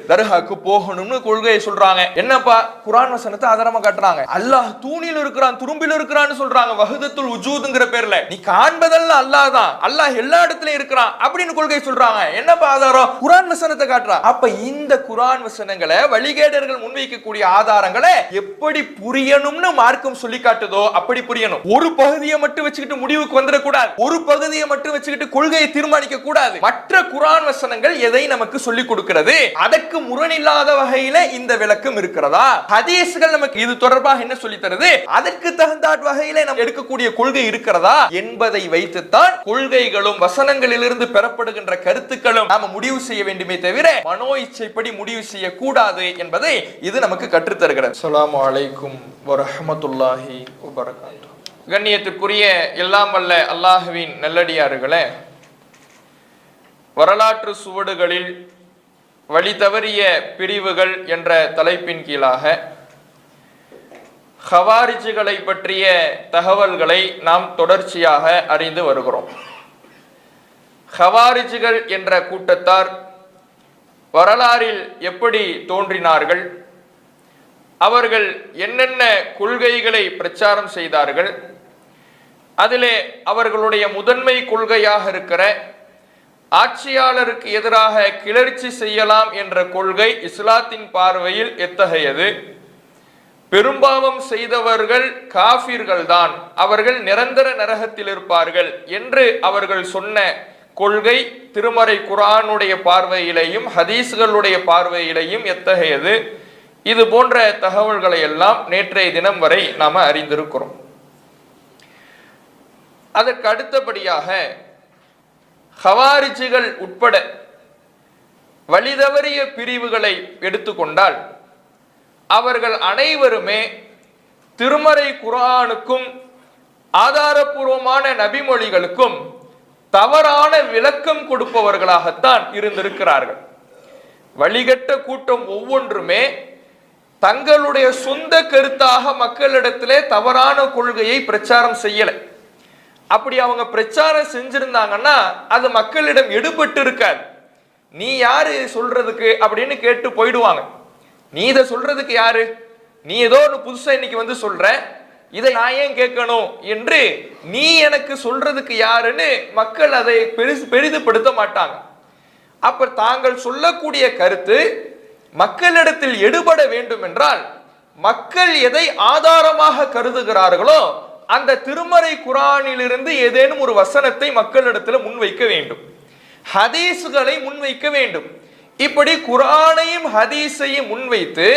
தர்காக்கு போகணும்னு கொள்கையை சொல்றாங்க. என்னப்பா குர்ஆன் வசனத்தை ஆதாரமா காட்டுறாங்க. அல்லாஹ் தூணில் இருக்கிறான், துரும்பில் இருக்கிறான்னு சொல்றாங்க. வஹதத்துல் வஜூத்ங்கற பேர்ல நீ காண்பதெல்லாம் அல்லாஹ் தான், அல்லாஹ் எல்லா இடத்துலயும் இருக்கிறான் அப்படின்னு கொள்கை சொல்றாங்க. என்னப்பா ஆதாரம்? குர்ஆன் வசனத்தை காட்டுறான். அப்ப இந்த குர்ஆன் வசனங்களை வழிகேடர்கள் முன்வைக்கக்கூடிய ஆதாரங்களை எப்படி புரியணும்னு மார்க்கம் சொல்லி காட்டுதோ அப்படி புரியணும். ஒரு பகுதியை மட்டும் வச்சுக்கிட்டு முடிவுக்கு வந்துடக்கூடாது, ஒரு பகுதியை மட்டும் வச்சுக்கிட்டு கொள்கையை தீர்மானிக்க கூடாது. மற்ற குர்ஆன் வசனங்கள் எதை நமக்கு சொல்லிக் கொடுக்கிறது, அதற்கு முரணில்லாத வகையில இந்த விளக்கம் இருக்கிறதா, ஹதீஸ்கள் நமக்கு இது தொடர்பாக என்ன சொல்லி தருது, அதற்கு தகுந்த வகையில நம்ம எடுக்கக்கூடிய கொள்கை இருக்கிறதா என்பதை வைத்துத்தான் கொள்கைகளும் வசனங்களிலிருந்து பெறப்படுகின்ற கருத்துக்களும் நாம முடிவு செய்ய வேண்டுமே தவிர மனோ இச்சைப்படி முடிவு செய்ய கூடாது என்பதை இது நமக்கு கற்றுத் தருகிறது. அஸ்ஸலாமு அலைக்கும் வரஹ்மத்துல்லாஹி வபரகாத்துஹு. கண்ணியத்துக்குரிய எல்லாம் வல்ல அல்லாஹ்வின் நல்லடியார்களே, வரலாற்று சுவடுகளில் வழி தவறிய பிரிவுகள் என்ற தலைப்பின் கீழாக ஹவாரிஜுகளை பற்றிய தகவல்களை நாம் தொடர்ச்சியாக அறிந்து வருகிறோம். ஹவாரிஜுகள் என்ற கூட்டத்தார் வரலாறில் எப்படி தோன்றினார்கள், அவர்கள் என்னென்ன கொள்கைகளை பிரச்சாரம் செய்தார்கள், அதிலே அவர்களுடைய முதன்மை கொள்கையாக இருக்கிற ஆட்சியாளருக்கு எதிராக கிளர்ச்சி செய்யலாம் என்ற கொள்கை இஸ்லாத்தின் பார்வையில் எத்தகையது, பெரும்பாவம் செய்தவர்கள் காஃபிர்கள் தான், அவர்கள் நிரந்தர நரகத்தில் இருப்பார்கள் என்று அவர்கள் சொன்ன கொள்கை திருமறை குர்ஆனுடைய பார்வையிலேயும் ஹதீஸ்களுடைய பார்வையிலேயும் எத்தகையது, இது போன்ற தகவல்களை எல்லாம் நேற்றைய தினம் வரை நாம அறிந்திருக்கிறோம். அதற்கு அடுத்தபடியாக ஹவாரிஜுகள் உட்பட வழிதவறிய பிரிவுகளை எடுத்துக்கொண்டால் அவர்கள் அனைவருமே திருமறை குர்ஆனுக்கும் ஆதாரபூர்வமான நபிமொழிகளுக்கும் தவறான விளக்கம் கொடுப்பவர்களாகத்தான் இருந்திருக்கிறார்கள். வழிகட்ட கூட்டம் ஒவ்வொன்றுமே தங்களுடைய சொந்த கருத்தாக மக்களிடத்திலே தவறான கொள்கையை பிரச்சாரம் செய்யலை. அப்படி அவங்க பிரச்சாரம் செஞ்சிருந்தாங்கன்னா அது மக்களிடம் எடுபட்டு இருக்காது. நீ யாரு சொல்றதுக்கு அப்படின்னு கேட்டு போயிடுவாங்க. நீ இதை சொல்றதுக்கு யாரு, நீ ஏதோ ஒன்று புதுசா இன்னைக்கு வந்து சொல்ற, இதை நான் ஏன் கேட்கணும் என்று நீ எனக்கு சொல்றதுக்கு யாருன்னு மக்கள் அதை பெரிதுபடுத்த மாட்டாங்க. அப்ப தாங்கள் சொல்லக்கூடிய கருத்து மக்களிடத்தில் எடுபட வேண்டும் என்றால் மக்கள் எதை ஆதாரமாக கருதுகிறார்களோ அந்த திருமறை குர்ஆனிலிருந்து ஏதேனும் ஒரு வசனத்தை மக்களிடத்தில் முன்வைக்க வேண்டும், ஹதீஸ்களை முன்வைக்க வேண்டும். இப்படி குர்ஆனையும் ஹதீஸையும் முன்வைத்து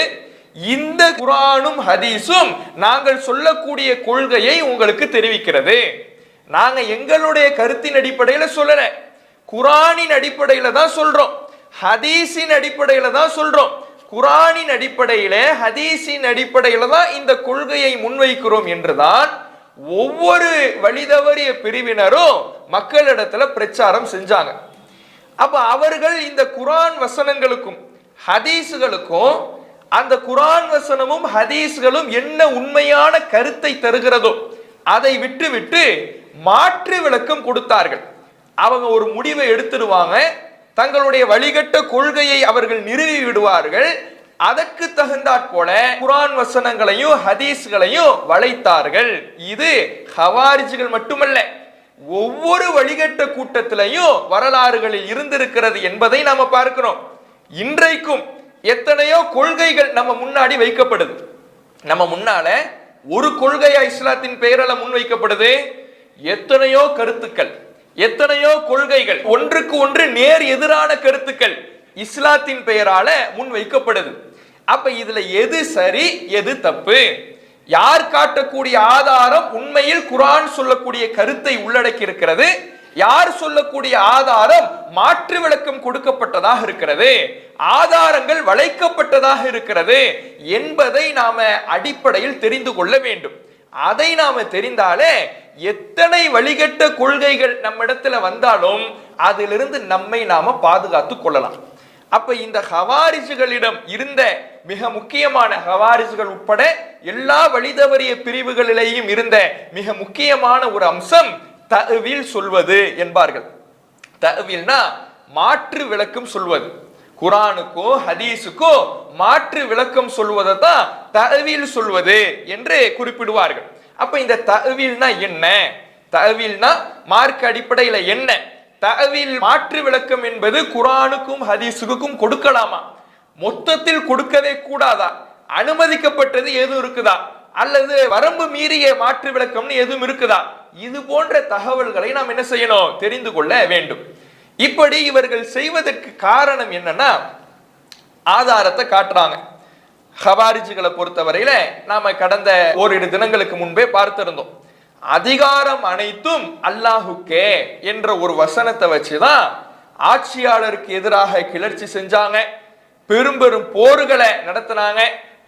இந்த குர்ஆனும் ஹதீஸும் நாங்கள் சொல்லக்கூடிய கொள்கையை உங்களுக்கு தெரிவிக்கிறது, நாங்க எங்களுடைய கருத்தின் அடிப்படையில சொல்லல, குர்ஆனின் அடிப்படையில தான் சொல்றோம், ஹதீஸின் அடிப்படையில தான் சொல்றோம், குர்ஆனின் அடிப்படையில ஹதீஸின் அடிப்படையில தான் இந்த கொள்கையை முன்வைக்கிறோம் என்றுதான் ஒவ்வொரு வழிதவறிய பிரிவினரும் மக்களிடத்துல பிரச்சாரம் செஞ்சாங்க. அப்ப அவர்கள் இந்த குர்ஆன் வசனங்களுக்கும் ஹதீஸ்களுக்கும் அந்த குர்ஆன் வசனமும் ஹதீஸ்களும் என்ன உண்மையான கருத்தை தருகிறதோ அதை விட்டு மாற்று விளக்கம் கொடுத்தார்கள். அவங்க ஒரு முடிவை எடுத்துடுவாங்க, தங்களுடைய வழிகட்ட கொள்கையை அவர்கள் நிறுவி விடுவார்கள், அதற்கு தகுந்தாற் போல குர்ஆன் வசனங்களையும் ஹதீஸ்களையும் வளைத்தார்கள். இது ஹவாரிஜுகள் மட்டுமல்ல, ஒவ்வொரு வழிகட்ட கூட்டத்திலையும் வரலாறுகளில் இருந்திருக்கிறது என்பதை நாம பார்க்கிறோம். இன்றைக்கும் எத்தனையோ கொள்கைகள் நம்ம முன்னாடி வைக்கப்படுது. நம்ம முன்னால ஒரு கொள்கையா இஸ்லாத்தின் பெயரால முன்வைக்கப்படுது, எத்தனையோ கருத்துக்கள், எத்தனையோ கொள்கைகள், ஒன்றுக்கு ஒன்று நேர் எதிரான கருத்துக்கள் இஸ்லாத்தின் பெயரால முன்வைக்கப்படுது. அப்ப இதுல எது சரி எது தப்பு, யார் காட்டக்கூடிய ஆதாரம் உண்மையில் குர்ஆன் சொல்லக்கூடிய கருத்தை உள்ளடக்கி இருக்கிறது, யார் சொல்லக்கூடிய ஆதாரம் மாற்று விளக்கம் கொடுக்கப்பட்டதாக இருக்கிறது, ஆதாரங்கள் வளைக்கப்பட்டதாக இருக்கிறது என்பதை நாம அடிப்படையில் தெரிந்து கொள்ள வேண்டும். அதை நாம தெரிந்தாலே எத்தனை வழிகட்ட கொள்கைகள் நம்மிடத்துல வந்தாலும் அதிலிருந்து நம்மை நாம பாதுகாத்துக் கொள்ளலாம். அப்ப இந்த ஹவாரிஜுகளிடம் இருந்த மிக முக்கியமான, ஹவாரிஜுகள் உட்பட எல்லா வழிதவறிய பிரிவுகளிலேயும் இருந்த மிக முக்கியமான ஒரு அம்சம் தஅவீல் சொல்வது என்பார்கள். தஅவீல்னா மாற்று விளக்கம் சொல்வது. குரானுக்கோ ஹதீஸுக்கோ மாற்று விளக்கம் சொல்வதை தான் தஅவீல் சொல்வது என்று குறிப்பிடுவார்கள். அப்ப இந்த தஅவீல்னா என்ன? தஅவீல்னா மார்க்க அடிப்படையில என்ன? தஅவீல் மாற்று விளக்கம் என்பது குரானுக்கும் ஹதீஸுக்கும் கொடுக்கலாமா? மொத்தத்தில் கொடுக்கவே கூடாதா? அனுமதிக்கப்பட்டது எதுவும் இருக்குதா? அல்லது வரம்பு மீறிய மாற்று விளக்கம்னு எதுவும் இருக்குதா? இது போன்ற தகவல்களை நாம் என்ன செய்யணும்? தெரிந்து கொள்ள வேண்டும். இப்படி இவர்கள் செய்வதற்கு காரணம் என்னன்னா, ஆதாரத்தை காட்டுறாங்க. ஹவாரிஜிகளை பொறுத்தவரையில நாம கடந்த ஓரிரு தினங்களுக்கு முன்பே பார்த்திருந்தோம். அதிகாரம் அனைத்தும் அல்லாஹுக்கே என்ற ஒரு வசனத்தை வச்சுதான் ஆட்சியாளருக்கு எதிராக கிளர்ச்சி செஞ்சாங்க, பெரும் பெரும் போர்களை நடத்தினாங்க,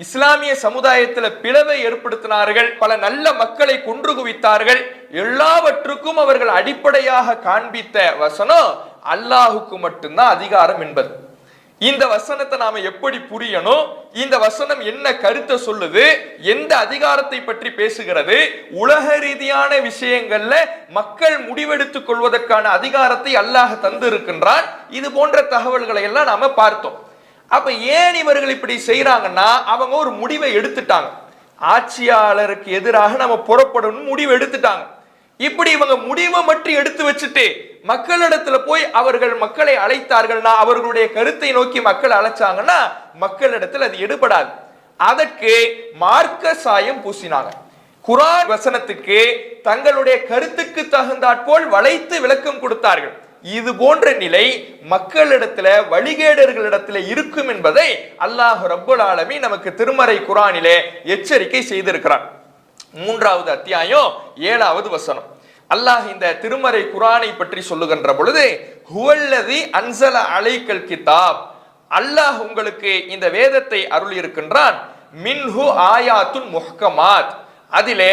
இஸ்லாமிய சமுதாயத்தில் பிளவை ஏற்படுத்தினார்கள், பல நல்ல மக்களை கொன்று குவித்தார்கள். எல்லாவற்றுக்கும் அவர்கள் அடிப்படையாக காண்பித்த வசனம் அல்லாஹுக்கு மட்டும்தான் அதிகாரம் என்பது. இந்த வசனத்தை நாம எப்படி புரியணும்? இந்த வசனம் என்ன கருத்தை சொல்லுது? எந்த அதிகாரத்தை பற்றி பேசுகிறது? உலக ரீதியான விஷயங்கள்ல மக்கள் முடிவெடுத்துக் கொள்வதற்கான அதிகாரத்தை அல்லாஹ் தந்து இருக்கின்றான். இது போன்ற தகவல்களை எல்லாம் நாம பார்த்தோம். அப்ப ஏன் இவர்கள் இப்படி செய்யறாங்கன்னா, அவங்க ஒரு முடிவை எடுத்துட்டாங்க. ஆட்சியாளருக்கு எதிராக நம்ம புறப்படணும் முடிவு எடுத்துட்டாங்க. இப்படி இவங்க முடிவை மட்டும் எடுத்து வச்சுட்டு மக்களிடத்துல போய் அவர்கள் மக்களை அழைத்தார்கள்னா, அவர்களுடைய கருத்தை நோக்கி மக்கள் அழைச்சாங்கன்னா மக்களிடத்தில் அது எடுபடாது. அதற்கு மார்க்க சாயம் பூசினாங்க. குர்ஆன் வசனத்துக்கு தங்களுடைய கருத்துக்கு தகுந்தாற்போல் வளைத்து விளக்கம் கொடுத்தார்கள். இது போன்ற நிலை மக்களிடத்துல வழிகேடர்களிடத்துல இருக்கும் என்பதை அல்லாஹ் ரப்புல் ஆலமீன் நமக்கு திருமறை குர்ஆனிலே எச்சரிக்கை செய்திருக்கிறான். 3வது அத்தியாயம் 7வது வசனம். அல்லாஹ் இந்த திருமறை குர்ஆனை பற்றி சொல்லுகின்ற பொழுது, ஹுவல்லதி அன்ஸல அலைக்கல் கிதாப், அல்லாஹ் உங்களுக்கு இந்த வேதத்தை அருளி இருக்கின்றான். மின்ஹு ஆயாத்துன் முஹ்கமாத், அதிலே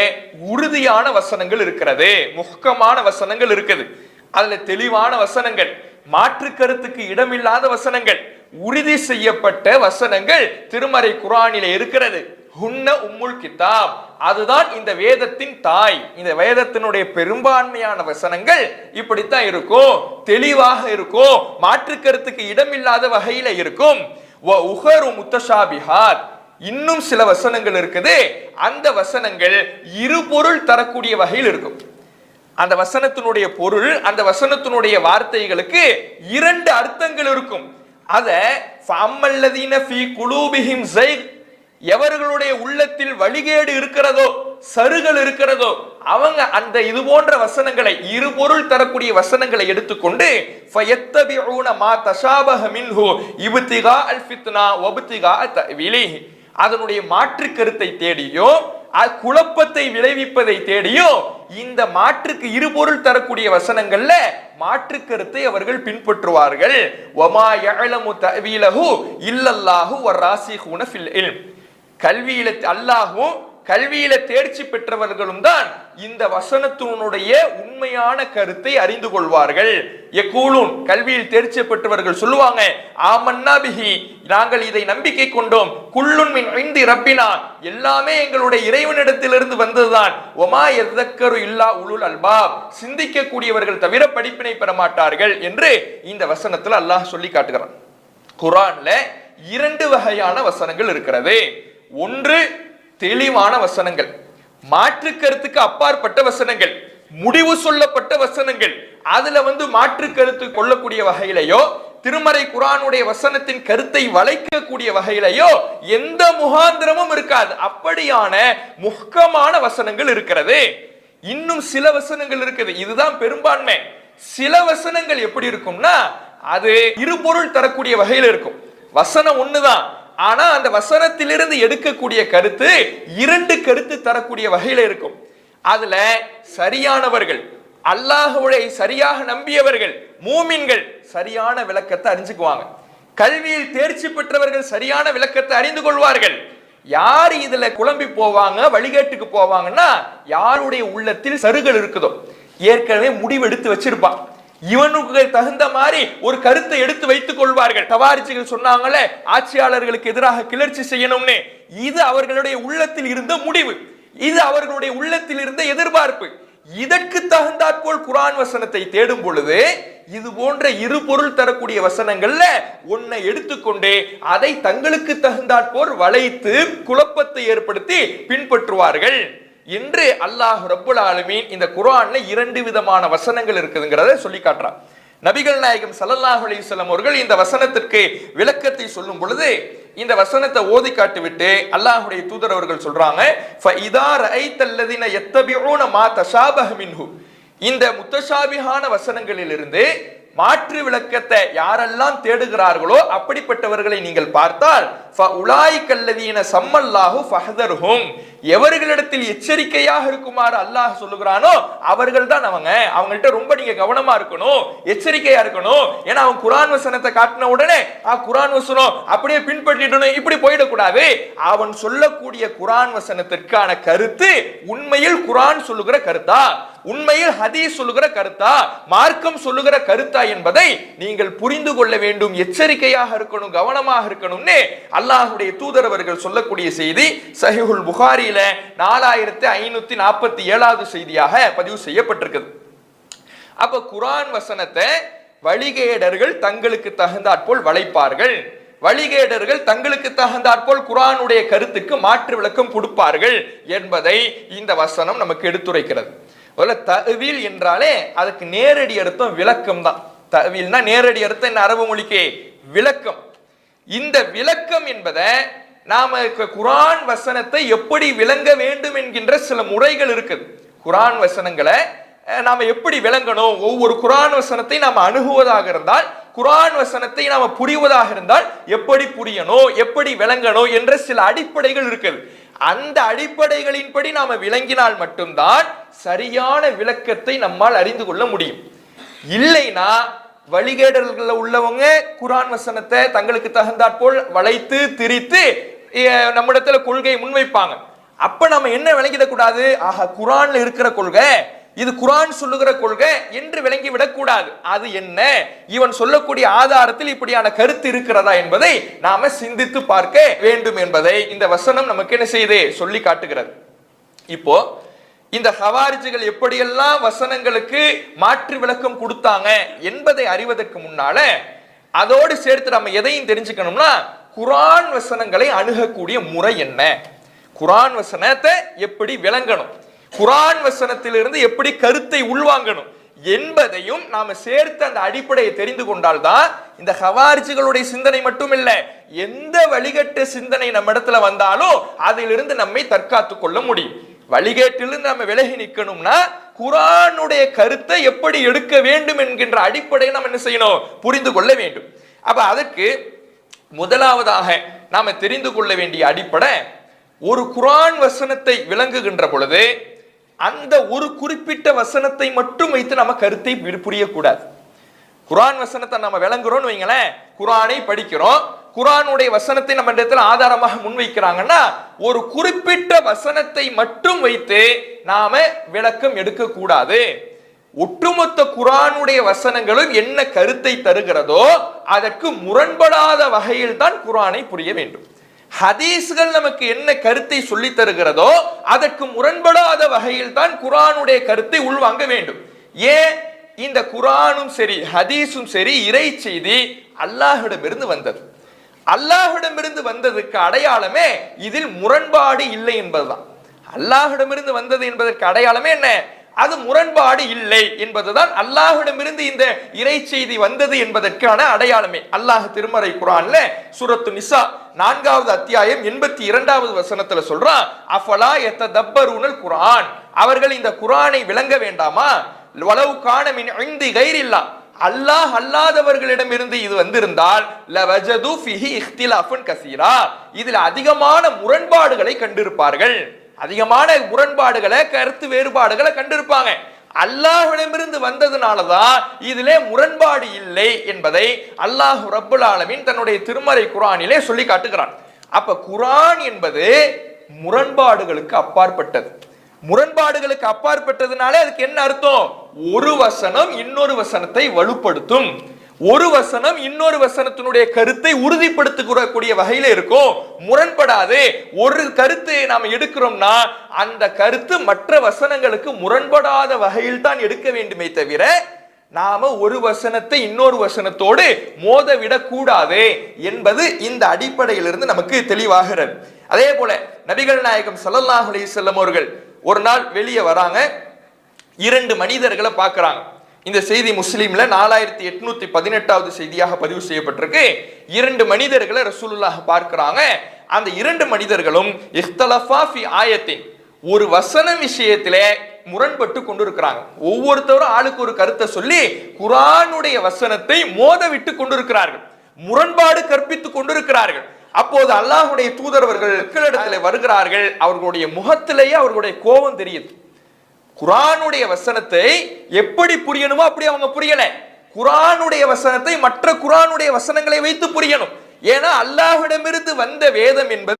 உறுதியான வசனங்கள் இருக்கிறது, முஹ்கமான வசனங்கள் இருக்குது. அதுல தெளிவான வசனங்கள், மாற்று கருத்துக்கு இடமில்லாத வசனங்கள், உறுதி செய்யப்பட்ட வசனங்கள் திருமறை குர்ஆனிலே இருக்கிறது. ஹுன்ன உம்முல் கிதாப், அதுதான் இந்த வேதத்தின் தாய். இந்த வேதத்தினுடைய பெரும்பான்மையான வசனங்கள் இப்படித்தான் இருக்கும், தெளிவாக இருக்கும், மாற்று கருத்துக்கு இடமில்லாத வகையில இருக்கும். வ உஹரு முத்தஷாபிஹாத், இன்னும் சில வசனங்கள் இருக்குது, அந்த வசனங்கள் இரு பொருள் தரக்கூடிய வகையில் இருக்கும். அந்த வசனத்தினுடைய பொருள், அந்த வசனத்தினுடைய வார்த்தைகளுக்கு 2 அர்த்தங்கள் இருக்கும். அத ஃபஅம்மல்லதீன ஃபீ குலூபிஹிம் ஸைக், எவர்களுடைய உள்ளத்தில் வழிகேடு இருக்கிறதோ, சருகள் இருக்கிறதோ, அவங்க அந்த இது போன்ற வசனங்களை, இரு பொருள் தரக்கூடிய வசனங்களை எடுத்துக்கொண்டு ஃபயத்தபிஊன மா தஷாபஹ மின்ஹு இப்திகா அல் ஃபித்னா வப்திகா தஅவீலிஹி, அதனுடைய மாற்று கருத்தை தேடியோ குழப்பத்தை விளைவிப்பதை தேடியோ இந்த மாற்றுக்கு இருபொருள் தரக்கூடிய வசனங்கள்ல மாற்று கருத்தை அவர்கள் பின்பற்றுவார்கள். வமா யஅலமு தஅவீலஹு இல்லல்லாஹு வராசிஹூன ஃபில் இல்ம், கல்வியில அல்லாஹ்வும் கல்வியில தேர்ச்சி பெற்றவர்களும் தான் இந்த வசனத்தினுடைய உண்மையான கருத்தை அறிந்து கொள்வார்கள். யகூலூன், கல்வியில் தேர்ச்சி பெற்றவர்கள் சொல்லுவாங்க, ஆமன்னா பிஹி, நாங்கள் இதை நம்பிக்கை கொண்டோம், குல்லுன் மின் இன்தி ரப்பினா, எல்லாமே எங்களுடைய இறைவனிடத்திலிருந்து வந்ததுதான், வமா யذكரு இல்லா உலுல் அல்பாப், சிந்திக்க கூடியவர்கள் தவிர படிப்பினை பெற மாட்டார்கள் என்று இந்த வசனத்தில் அல்லாஹ் சொல்லி காட்டுகிறான். குர்ஆன்ல 2 வகையான வசனங்கள் இருக்கிறது. ஒன்று தெளிவான வசனங்கள், மாற்று கருத்துக்கு அப்பாற்பட்ட வசனங்கள், முடிவு சொல்லப்பட்ட வசனங்கள். அதுல மாற்று கருத்து கொள்ளக்கூடிய வகையிலையோ, திருமறை குர்ஆனுடைய வசனத்தின் கருத்தை வளைக்கக்கூடிய வகையிலையோ எந்த முகாந்திரமும் இருக்காது. அப்படியான முஹ்கமான வசனங்கள் இருக்கிறது. இன்னும் சில வசனங்கள் இருக்குது, இதுதான் பெரும்பான்மை. சில வசனங்கள் எப்படி இருக்கும்னா, அது இருபொருள் தரக்கூடிய வகையில் இருக்கும். வசனம் ஒண்ணுதான், ஆனா அந்த வசனத்திலிருந்து எடுக்கக்கூடிய கருத்து 2 கருத்து தரக்கூடிய வகையில இருக்கும். அதுல சரியானவர்கள், அல்லாஹ்வை சரியாக நம்பியவர்கள், மூமின்கள் சரியான விளக்கத்தை அறிஞ்சுக்குவாங்க. கல்வியில் தேர்ச்சி பெற்றவர்கள் சரியான விளக்கத்தை அறிந்து கொள்வார்கள். யார் இதுல குழம்பி போவாங்க, வழிகேட்டுக்கு போவாங்கன்னா, யாருடைய உள்ளத்தில் சருகள் இருக்குதோ, ஏற்கனவே முடிவெடுத்து வச்சிருப்பான், இவனுக்கு தகுந்த மாதிரி ஒரு கருத்தை எடுத்து வைத்துக் கொள்வார்கள். தவாரிச்சிகள் சொன்னாங்களே, ஆட்சியாளர்களுக்கு எதிராக கிளர்ச்சி செய்யணும்னு, இது அவர்களுடைய உள்ளத்தில் இருந்த முடிவு, இது அவர்களுடைய உள்ளத்தில் இருந்த எதிர்பார்ப்பு. இதற்கு தகுந்தாற்போல் குர்ஆன் வசனத்தை தேடும் பொழுது இது போன்ற இரு பொருள் தரக்கூடிய வசனங்கள்ல ஒன்னை எடுத்துக்கொண்டு அதை தங்களுக்கு தகுந்தாற்போல் வளைத்து குழப்பத்தை ஏற்படுத்தி பின்பற்றுவார்கள் என்று அல்லாஹ் ரப்புல் ஆலமீன் இந்த குர்ஆன்ல 2 விதமான வசனங்கள் இருக்குதுங்கிறத சொல்லி காட்டுறான். நபிகள் நாயகம் ஸல்லல்லாஹு அலைஹி வஸல்லம் அவர்கள் இந்த வசனத்திற்கு விளக்கத்தை சொல்லும் பொழுது இந்த வசனத்தை ஓதி காட்டிவிட்டு அல்லாஹ்வுடைய தூதர் அவர்கள் சொல்றாங்க, ஃபஇதா ரஐத்தல்லதீன யத்தபிஊன மா தஷாபஹ மின்ஹு, இந்த முத்தஷாபிஹான வசனங்களிலிருந்து மாற்று விளக்கத்தை யாரெல்லாம் தேடுகிறார்களோ அப்படிப்பட்டவர்களை நீங்கள் பார்த்தால் ஃபஉலாயிகல்லதீன ஸம்மல்லாஹு ஃபஹதர்ஹும், எவர்களிடத்தில் எச்சரிக்கையாக இருக்குமாறு அல்லாஹ் சொல்லுகிறானோ அவர்கள் தான் அவங்கள்ட்ட ரொம்ப நீங்க கவனமா இருக்கணும், எச்சரிக்கையா இருக்கணும். ஏன்னா அவன் குர்ஆன் வசனத்தை காட்டின உடனே குர்ஆன் வசனம் அப்படியே பின்பற்றிடணும் இப்படி போயிடக்கூடாது. அவன் சொல்லக்கூடிய குர்ஆன் வசனத்திற்கான கருத்து உண்மையில் குர்ஆன் சொல்லுகிற கருத்தா, உண்மையில் ஹதீஸ் சொல்லுகிற கருத்தா, மார்க்கம் சொல்லுகிற கருத்தா என்பதை நீங்கள் புரிந்து கொள்ள வேண்டும், எச்சரிக்கையாக இருக்கணும், கவனமாக இருக்கணும்னு அல்லாஹ்வுடைய தூதர் அவர்கள் சொல்லக்கூடிய செய்தி சஹீஹுல் புகாரியில 4547வது செய்தியாக பதிவு செய்யப்பட்டிருக்கிறது. அப்ப குர்ஆன் வசனத்தை வழிகேடர்கள் தங்களுக்கு தகுந்தாற்போல் வளைப்பார்கள், வழிகேடர்கள் தங்களுக்கு தகுந்தாற்போல் குர்ஆனுடைய கருத்துக்கு மாற்று விளக்கம் கொடுப்பார்கள் என்பதை இந்த வசனம் நமக்கு எடுத்துரைக்கிறது. தஅவீல் என்றாலே அதுக்கு நேரடி அர்த்தம் விளக்கம் தான். தஅவீல்னா நேரடி அர்த்தம் என்ன? அரபு மொழிக்கு விளக்கம். இந்த விளக்கம் என்பதை நாம குர்ஆன் வசனத்தை எப்படி விளங்க வேண்டும் என்கின்ற சில முறைகள் இருக்குது. குர்ஆன் வசனங்களை நாம எப்படி விளங்கணும், ஒவ்வொரு குர்ஆன் வசனத்தை நாம அணுகுவதாக இருந்தால், குர்ஆன் வசனத்தை நாம புரிவதாக இருந்தால் எப்படி புரியணும், எப்படி விளங்கணும் என்ற சில அடிப்படைகள் இருக்குது. அந்த அடிப்படைகளின்படி நாம விளங்கினால் மட்டும்தான் சரியான விளக்கத்தை நம்மால் அறிந்து கொள்ள முடியும். இல்லைனா வழிகேடல்கள் உள்ளவங்க குர்ஆன் வசனத்தை தங்களுக்கு தகுந்தாற்போல் வளைத்து திரித்து நம்மிடத்துல கொள்கையை முன்வைப்பாங்க. அப்ப நம்ம என்ன விளங்கிடக் கூடாது, ஆஹா குர்ஆன்ல இருக்கிற கொள்கை இது குர்ஆன் சொல்லுகிற கொள்கை என்று விளங்கி விடக்கூடாது. அது என்ன, இவன் சொல்லக்கூடிய ஆதாரத்தில் இப்படியான கருத்து இருக்கிறதா என்பதை நாம சிந்தித்து பார்க்க வேண்டும் என்பதை இந்த வசனம் நமக்கு என்ன செய்து சொல்லி காட்டுகிறது. இப்போ இந்த ஹவாரிஜிகள் எப்படியெல்லாம் வசனங்களுக்கு மாற்று விளக்கம் கொடுத்தாங்க என்பதை அறிவதற்கு முன்னால அதோடு சேர்த்து நம்ம எதையும் தெரிஞ்சுக்கணும்னா குர்ஆன் வசனங்களை அணுகக்கூடிய முறை என்ன, குர்ஆன் வசனத்தை எப்படி விளங்கணும், குர்ஆன் வசனத்திலிருந்து எப்படி கருத்தை உள்வாங்கணும் என்பதையும் நாம சேர்த்து அந்த அடிப்படையை தெரிந்து கொண்டால்தான் இந்த ஹவாரிஜிகளுடைய சிந்தனை மட்டும் இல்ல, எந்த வழிகட்ட சிந்தனை நம்ம இடத்துல வந்தாலும் அதிலிருந்து நம்மை தற்காத்துக் கொள்ள முடியும். வழிகேட்டிலிருந்து நம்ம விலகி நிற்கணும்னா குர்ஆனுடைய கருத்தை எப்படி எடுக்க வேண்டும் என்கின்ற அடிப்படையை நம்ம என்ன செய்யணும், புரிந்து கொள்ள வேண்டும். அப்ப அதற்கு முதலாவதாக நாம தெரிந்து கொள்ள வேண்டிய அடிப்படை, ஒரு குர்ஆன் வசனத்தை விளங்குகின்ற பொழுது அந்த ஒரு குறிப்பிட்ட வசனத்தை மட்டும் வைத்து நம்ம கருத்தை புரியக்கூடாது. குர்ஆன் வசனத்தை நம்ம விளங்குறோம்னு வைங்களேன், குர்ஆனை படிக்கிறோம், குர்ஆனுடைய வசனத்தை நம்ம இடத்துல ஆதாரமாக முன்வைக்கிறாங்கன்னா ஒரு குறிப்பிட்ட வசனத்தை மட்டும் வைத்து நாம விளக்கம் எடுக்க கூடாது. ஒட்டுமொத்த குர்ஆனுடைய வசனங்களும் என்ன கருத்தை தருகிறதோ அதற்கு முரண்படாத வகையில் தான் குர்ஆனை புரிய வேண்டும். ஹதீஸ்கள் நமக்கு என்ன கருத்தை சொல்லி தருகிறதோ அதற்கு முரண்படாத வகையில் தான் குர்ஆனுடைய கருத்தை உள்வாங்க வேண்டும். ஏன், இந்த குர்ஆனும் சரி ஹதீஸும் சரி இறை செய்தி அல்லாஹ்விடமிருந்து வந்தது. அல்லாஹ்விடமிருந்து வந்ததுக்கு அடையாளமே இதில் முரண்பாடு இல்லை என்பதுதான். அல்லாஹ்விடமிருந்து வந்தது என்பதற்கு அடையாளமே என்ன, அது முரண்பாடு இல்லை என்பதுதான் அல்லாஹ்விடமிருந்து இந்த இறை செய்தி வந்தது என்பதற்கான அடையாளமே. அல்லாஹ் திருமறை குர்ஆன்ல சூரத்து நிசா 4வது அத்தியாயம் 82வது வசனத்துல சொல்றான், அஃபலா யததப்பரூனல் குர்ஆன், அவர்கள் இந்த குர்ஆனை விளங்க வேண்டாமா, வலவ் கான மின் இன்தி கைரில்லா, அல்லாஹ் அல்லாதவர்களிடமிருந்து இது வந்திருந்தால் லவஜது ஃபீஹி இக்திலாஃபன் கஸீரா, இதில் அதிகமான முரண்பாடுகளை கண்டிருப்பார்கள், அதிகமான முரண்பாடுகளை கருத்து வேறுபாடுகளை கண்டிருப்பாங்க. அல்லாஹ்விடமிருந்து வந்ததுனாலதான் இதிலே முரண்பாடு இல்லை என்பதை அல்லாஹ் ரப்புல் ஆலமீன் தன்னுடைய திருமறை குர்ஆனிலே சொல்லி காட்டுகிறான். அப்ப குர்ஆன் என்பது முரண்பாடுகளுக்கு அப்பாற்பட்டது. முரண்பாடுகளுக்கு அப்பாற்பட்டதுனாலே அதுக்கு என்ன அர்த்தம், ஒரு வசனம் இன்னொரு வசனத்தை வலுப்படுத்தும், ஒரு வசனம் இன்னொரு வசனத்தினுடைய கருத்தை உறுதிப்படுத்தக்கூடிய வகையில இருக்கும், முரண்படாது. ஒரு கருத்தை நாம் எடுக்கிறோம்னா அந்த கருத்து மற்ற வசனங்களுக்கு முரண்படாத வகையில் தான் எடுக்க வேண்டுமே தவிர நாம ஒரு வசனத்தை இன்னொரு வசனத்தோடு மோதவிடக் கூடாது என்பது இந்த அடிப்படையிலிருந்து நமக்கு தெளிவாகிறது. அதே போல நபிகள் நாயகம் ஸல்லல்லாஹு அலைஹி வஸல்லம் அவர்கள் ஒரு நாள் வெளியே வராங்க, 2 மனிதர்களை பார்க்கறாங்க. இந்த செய்தி முஸ்லிம்ல 4818வது செய்தியாக பதிவு செய்யப்பட்டிருக்கு. 2 மனிதர்களை ரசூலுல்லாஹ் பார்க்கறாங்க. அந்த 2 மனிதர்களும் இஹ்தலஃபா ஃபி ஆயத்தின், ஒரு வசன விஷயத்திலே முரண்பட்டு கொண்டிருக்கிறாங்க. ஒவ்வொருத்தரும் ஆளுக்கு ஒரு கருத்தை சொல்லி குர்ஆனுடைய வசனத்தை மோதவிட்டு கொண்டிருக்கிறார்கள், முரண்பாடு கற்பித்துக் கொண்டிருக்கிறார்கள். அப்போது அல்லாஹ்வுடைய தூதரவர்கள் மக்களிடத்திலே வருகிறார்கள். அவர்களுடைய முகத்திலேயே அவர்களுடைய கோபம் தெரியுது. குர்ஆனுடைய வசனத்தை எப்படி புரியணுமோ அப்படி அவங்க புரியல. குர்ஆனுடைய வசனத்தை மற்ற குர்ஆனுடைய வசனங்களை வைத்து புரியணும். ஏன்னா அல்லாஹ்விடமிருந்து வந்த வேதம் என்பது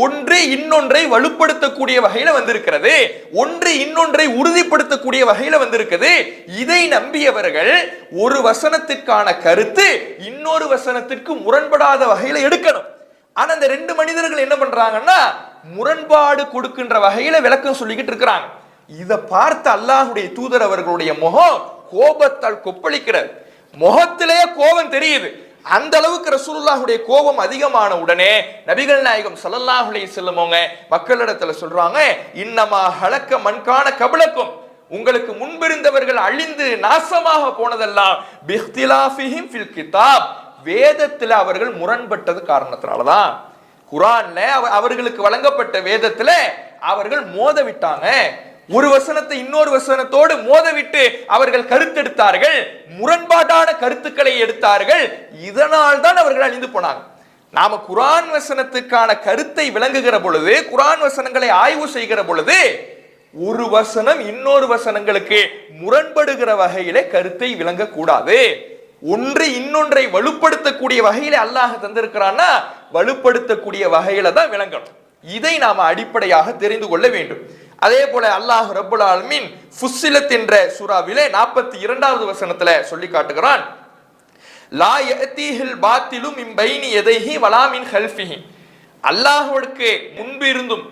ஒன்று இன்னொன்றை வலுப்படுத்தக்கூடிய வகையில வந்திருக்கிறது, ஒன்று இன்னொன்றை உறுதிப்படுத்தக்கூடிய வகையில வந்திருக்கிறது. இதை நம்பியவர்கள் ஒரு வசனத்திற்கான கருத்து இன்னொரு வசனத்திற்கு முரண்படாத வகையில எடுக்கணும். ஆனா இந்த 2 மனிதர்கள் என்ன பண்றாங்கன்னா முரண்பாடு கொடுக்கின்ற வகையில விளக்கம் சொல்லிக்கிட்டு இருக்கிறாங்க. இதை பார்த்த அல்லாஹ்வுடைய தூதர் அவர்களுடைய முகம் கோபத்தால் கொப்பளிக்கிறது. முகத்திலேயே கோபம் தெரியுது. அந்த அளவுக்கு ரசூலுல்லாஹுடைய கோபம் அதிகமான உடனே நபிகள் நாயகம் ஸல்லல்லாஹு அலைஹி வஸல்லம் அவங்க மக்களிடத்துல சொல்றாங்க, இன்னமா ஹலக்க மன்கான கபலக்கும், உங்களுக்கு முன்பிருந்தவர்கள் அழிந்து நாசமாக போனதெல்லாம் பிஹ்திலாஃபிஹிம் ஃபில் கிதாப், வேதத்துல அவர்கள் முரண்பட்டது காரணத்தினாலதான். குர்ஆன்ல அவர்களுக்கு வழங்கப்பட்ட வேதத்துல அவர்கள் மோதவிட்டாங்க. ஒரு வசனத்தை இன்னொரு வசனத்தோடு மோதவிட்டு அவர்கள் கருத்தெடுத்தார்கள், முரண்பாடான கருத்துக்களை எடுத்தார்கள். இதனால் தான் அவர்கள் அழிந்து போனாங்க. நாம குர்ஆன் வசனத்துக்கான கருத்தை விளங்குகிற பொழுது, குர்ஆன் வசனங்களை ஆய்வு செய்கிற பொழுது, ஒரு வசனம் இன்னொரு வசனங்களுக்கு முரண்படுகிற வகையிலே கருத்தை விளங்க கூடாது. ஒன்று இன்னொன்றை வலுப்படுத்தக்கூடிய வகையில அல்லாஹ் தந்திருக்கிறான்னா வலுப்படுத்தக்கூடிய வகையில தான் விளங்கணும். இதை நாம அடிப்படையாக தெரிந்து கொள்ள வேண்டும். அதே போல அல்லாஹ் ரப்புல் ஆலமீன் ஃபுஸ்ஸிலத் என்ற சூராவிலே 42வது வசனத்துல சொல்லி காட்டுகிறான், லா யஅதீஹில் பாத்திலு மின் பைனி யதைஹி வலா மின் ஹல்ஃபிஹி, அல்லாஹ்வுக்கு முன்பு இருந்தும்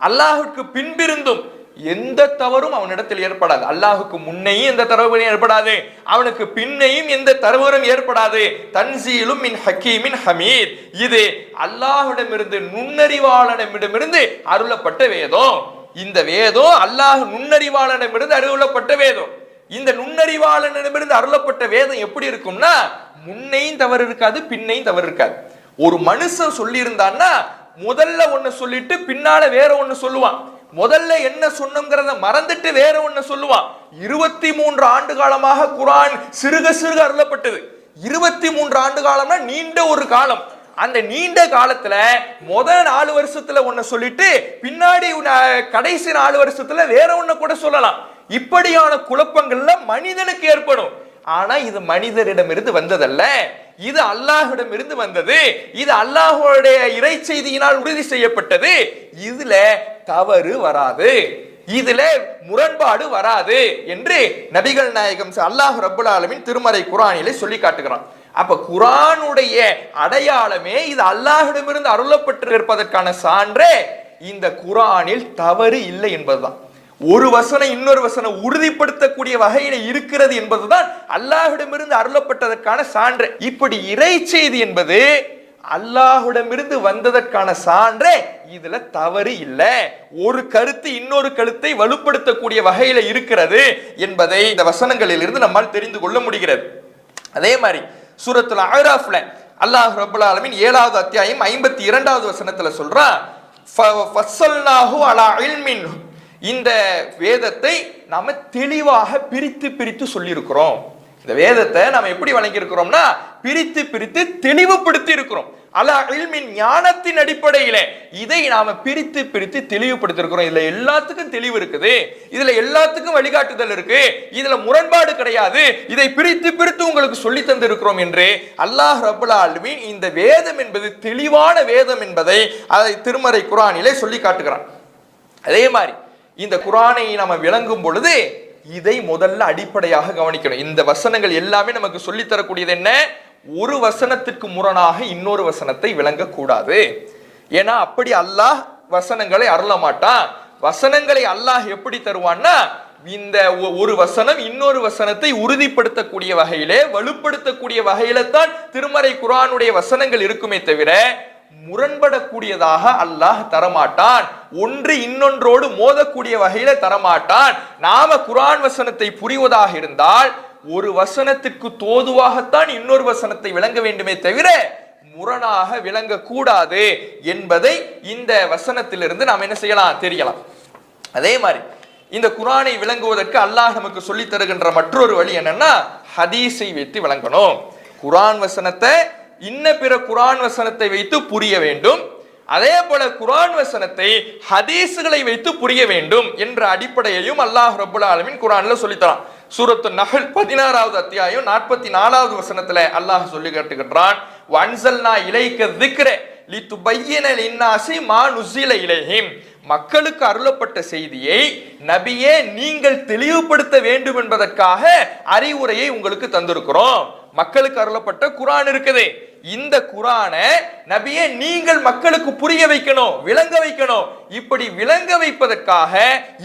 அல்லாஹுக்கு பின்பிருந்தும் எந்த தவறும் அவனிடத்தில் ஏற்படாது. அல்லாஹுக்கு முன்னையும் எந்த தவறும் ஏற்படாது, அவனுக்கு பின்னையும் எந்த தவறும் ஏற்படாது. தன்சீலும் மின் ஹக்கீமின் ஹமீத், இது அல்லாஹ்விடமிருந்து நுண்ணறிவாளனிடமிருந்து அருளப்பட்ட வேதம். இந்த வேதம் அல்லாஹ் நுண்ணறிவாளனிடமிருந்து அருளப்பட்ட வேதம். இந்த நுண்ணறிவாளனிடமிருந்து அருளப்பட்ட வேதம் எப்படி இருக்கும்னா முன்னையும் தவறு இருக்காது, பின்னையும் தவறு இருக்காது. ஒரு மனுஷன் சொல்லி இருந்தான்னா முதல்ல ஒன்னு சொல்லிட்டு பின்னால வேற ஒன்னு சொல்லுவான். முதல்ல என்ன சொன்னோம்ங்கிறத மறந்துட்டு வேற ஒன்னு சொல்லுவான். 23 ஆண்டு காலமாக குர்ஆன் சிறுக சிறுக அருளப்பட்டது. 23 ஆண்டு காலம்னா நீண்ட ஒரு காலம். அந்த நீண்ட காலத்துல முதல் 4 வருஷத்துல ஒன்ன சொல்லிட்டு பின்னாடி கடைசி 4 வருஷத்துல வேற ஒன்ன கூட சொல்லலாம். இப்படியான குழப்பங்கள்ல மனிதனுக்கு ஏற்படும். ஆனா இது மனிதரிடமிருந்து வந்ததல்ல, இது அல்லாஹ்விடமிருந்து வந்தது. இது அல்லாஹ்வுடைய இறை செய்தியினால் உறுதி செய்யப்பட்டது. இதுல தவறு வராது, இதுல முரண்பாடு வராது என்று நபிகள் நாயகம் அல்லாஹ் ரப்புல் ஆலமீன் திருமறை குர்ஆனிலே சொல்லி காட்டுகிறான். அப்ப குர்ஆனுடைய அடையாளமே இது அல்லாஹ்விடமிருந்து அருளப்பட்டிருப்பதற்கான சான்றே இந்த குர்ஆனில் தவறு இல்லை என்பதுதான். ஒரு வசனம் இன்னொரு வசனம் உறுதிப்படுத்தக்கூடிய வகையில இருக்கிறது என்பதுதான் அல்லாஹ்விடமிருந்து அருளப்பட்டதற்கான சான்று. இப்படி இறை செய்தி என்பது அல்லாஹ்விடமிருந்து வந்ததற்கான சான்றே, இதுல தவறு இல்லை. ஒரு கருத்து இன்னொரு கருத்தை வலுப்படுத்தக்கூடிய வகையில இருக்கிறது என்பதை இந்த வசனங்களில் இருந்து நம்மால் தெரிந்து கொள்ள முடிகிறது. அதே மாதிரி சூரத்துல் அஅராஃப்ல அல்லாஹ் ரப்பல் ஆலமீன் 7வது அத்தியாயம் 52வது வசனத்துல சொல்றான், ஃபஸல்னாஹு அலா இல்மின், இந்த வேதத்தை நாம தெளிவாக பிரித்து பிரித்து சொல்லி இருக்கிறோம். இந்த வேதத்தை நாம எப்படி வழங்கி இருக்கிறோம்னா பிரித்து பிரித்து தெளிவுபடுத்தி இருக்கிறோம். அலா இல்மின், ஞானத்தின் அடிப்படையில இதை நாம பிரித்து பிரித்து தெளிவுபடுத்தி இருக்கிறோம். இதுல எல்லாத்துக்கும் தெளிவு இருக்குது, இதுல எல்லாத்துக்கும் வழிகாட்டுதல் இருக்கு, இதுல முரண்பாடு கிடையாது, இதை பிரித்து பிரித்து உங்களுக்கு சொல்லி தந்து இருக்கிறோம் என்று அல்லாஹ் ரப்பல் ஆலமீன் இந்த வேதம் என்பது தெளிவான வேதம் என்பதை அதை திருமறை குர்ஆனிலே சொல்லி காட்டுகிறான். அதே மாதிரி இந்த குர்ஆனை நாம விளங்கும் பொழுது இதை முதல்ல அடிப்படையாக கவனிக்கணும். இந்த வசனங்கள் எல்லாமே நமக்கு சொல்லி தரக்கூடியது என்ன? ஒரு வசனத்திற்கு முரணாக இன்னொரு வசனத்தை விளங்க கூடாது. ஏன்னா அப்படி அல்லாஹ் வசனங்களை அருள மாட்டான். வசனங்களை அல்லாஹ் எப்படி தருவான்னா, இந்த ஒரு வசனம் இன்னொரு வசனத்தை உறுதிப்படுத்தக்கூடிய வகையிலே வலுப்படுத்தக்கூடிய வகையில தான் திருமறை குர்ஆனுடைய வசனங்கள் இருக்குமே தவிர முரண்படக்கூடியதாக அல்லாஹ் தரமாட்டான். ஒன்று இன்னொன்றோடு மோதக்கூடிய வகையில தரமாட்டான். நாம குர்ஆன் வசனத்தை புரிவதாக இருந்தால் ஒரு வசனத்திற்கு தோதுவாகத்தான் இன்னொரு வசனத்தை விளங்க வேண்டுமே தவிர முரணாக விளங்க கூடாது என்பதை இந்த வசனத்திலிருந்து நாம் என்ன செய்யலாம், தெரியலாம். அதே மாதிரி இந்த குர்ஆனை விளங்குவதற்கு அல்லாஹ் நமக்கு சொல்லி தருகின்ற மற்றொரு வழி என்னன்னா, ஹதீஸை வைத்து விளங்கணும். குர்ஆன் வசனத்தை இன்ன பிற குர்ஆன் வசனத்தை வைத்து புரிய வேண்டும். அதே போல குர்ஆன் வசனத்தை ஹதீஸ்களை வைத்து புரிய வேண்டும் என்ற அடிப்படையையும் அல்லாஹ் ரப்பல் ஆலமீன் குர்ஆன்ல சொல்லித்தரான். சூரத்து நஹல் 16வது அத்தியாயம் 44வது வசனத்துல அல்லாஹ் சொல்லி காட்டுகின்றான், வன்சல்னா இலைக்க திக்ர லிதுபய்யின லின்னாஸி மா நுஸில இலைஹிம், மக்களுக்கு அருளப்பட்ட செய்தியை நபியே நீங்கள் தெளிவுபடுத்த வேண்டும் என்பதற்காக அறிவுரையை உங்களுக்கு தந்திருக்கிறோம். மக்களுக்கு அருளப்பட்ட குர்ஆன் இருக்குது. இந்த குர்ஆனை நபியே நீங்கள் மக்களுக்கு புரிய வைக்கணும், விளங்க வைக்கணும். இப்படி விளங்க வைப்பதற்காக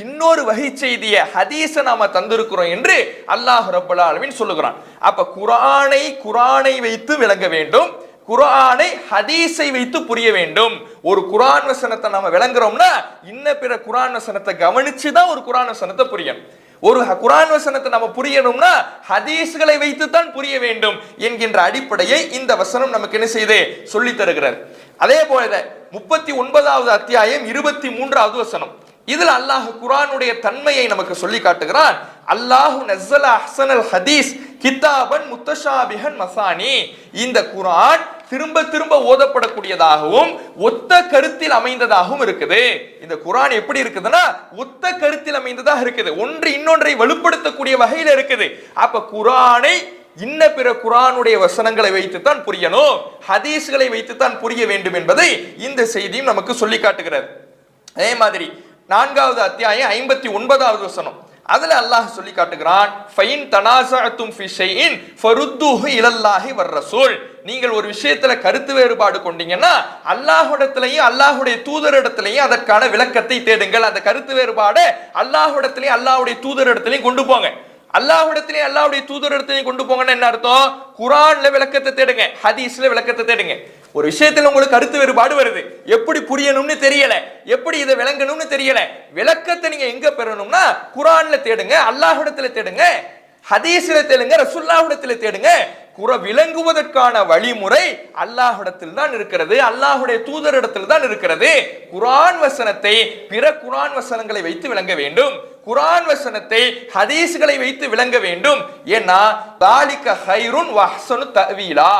இன்னொரு வகை செய்தியை ஹதீஸை நாம தந்திருக்கிறோம் என்று அல்லாஹ் ரப்பல் ஆலமீன் சொல்லுகிறான். அப்ப குர்ஆனை வைத்து விளங்க வேண்டும், குர்ஆனை ஹதீஸை வைத்து புரிய வேண்டும். ஒரு குர்ஆன் வசனத்தை நாம விளங்குறோம்னா இன்ன பிற குர்ஆன் வசனத்தை கவனிச்சு தான் ஒரு குர்ஆன் வசனத்தை புரியணும். ஒரு குர்ஆன் வசனத்தை நம்ம புரியணும்னா ஹதீஸ்களை வைத்து தான் புரிய வேண்டும் என்கின்ற அடிப்படையை இந்த வசனம் நமக்கு என்ன செய்து சொல்லி தருகிறது. அதே போல 39வது அத்தியாயம் 23வது வசனம், இதுல அல்லாஹ் குர்ஆனுடைய தன்மையை நமக்கு சொல்லி காட்டுகிறான். அல்லாஹு நஸ்ஸல அஹ்ஸனல் ஹதீஸ் கிதாபன் முத்தஷாபிஹன் மசானி, இந்த குர்ஆன் திரும்ப திரும்ப ஓதப்படக்கூடியதாகவும் ஒத்த கருத்தில் அமைந்ததாகவும் இருக்குது. இந்த குர்ஆன் எப்படி இருக்குதுன்னா ஒத்த கருத்தில் அமைந்ததாக இருக்குது, ஒன்று இன்னொன்றை வலுப்படுத்தக்கூடிய வகையில் இருக்குது. அப்ப குர்ஆனை இன்ன பிற குர்ஆனுடைய வசனங்களை வைத்துத்தான் புரியணும், ஹதீஸ்களை வைத்துத்தான் புரிய வேண்டும் என்பதை இந்த செய்தியும் நமக்கு சொல்லி காட்டுகிறது. அதே மாதிரி 4வது அத்தியாயம் 59வது வசனம், அதுல அல்லாஹ் சொல்லி காட்டுகிறான், ஃபைன் தனாஸஅதும் ஃபி ஷைஇன் ஃபருத்துஹு இலல்லாஹி வர் ரசூல், நீங்கள் ஒரு விஷயத்துல கருத்து வேறுபாடு கொண்டீங்கன்னா அல்லாஹ்விடத்திலேயும் அல்லாஹ்வுடைய தூதரிடத்திலேயும் அதற்கான விளக்கத்தை தேடுங்கள். அந்த கருத்து வேறுபாடு அல்லாஹ்விடத்திலேயும் அல்லாஹ்வுடைய தூதரிடத்திலேயும் கொண்டு போங்க. அல்லாஹ்விடத்திலேயும் அல்லாஹ்வுடைய தூதரிடத்திலேயும் கொண்டு போங்கன்னா என்ன அர்த்தம்? குர்ஆன்ல விளக்கத்தை தேடுங்க, ஹதீஸ்ல விளக்கத்தை தேடுங்க. ஒரு விஷயத்துல உங்களுக்கு கருத்து வேறுபாடு வருது, எப்படி புரியணும்னு தெரியல, எப்படி இதை விளங்கணும்னு தெரியல, விளக்கத்தை நீங்க எங்க பெறணும்னா குர்ஆன்ல தேடுங்க, அல்லாஹ்விடத்துல தேடுங்க, ஹதீஸ்ல தேடுங்க, ரசூலுல்லாஹ்விடத்துல தேடுங்க. விளங்குவதற்கான வழிமுறை அல்லாஹ்விடத்தில் தான் இருக்கிறது, அல்லாஹ்வுடைய தூதரிடத்தில் தான் இருக்கிறது. குர்ஆன் வசனத்தை பிற குர்ஆன் வசனங்களை வைத்து விளங்க வேண்டும், குர்ஆன் வசனத்தை ஹதீஸ்களை வைத்து விளங்க வேண்டும். ஏன்னா தாலிக ஹைருன் வ அஹ்ஸனு தஅவீலா,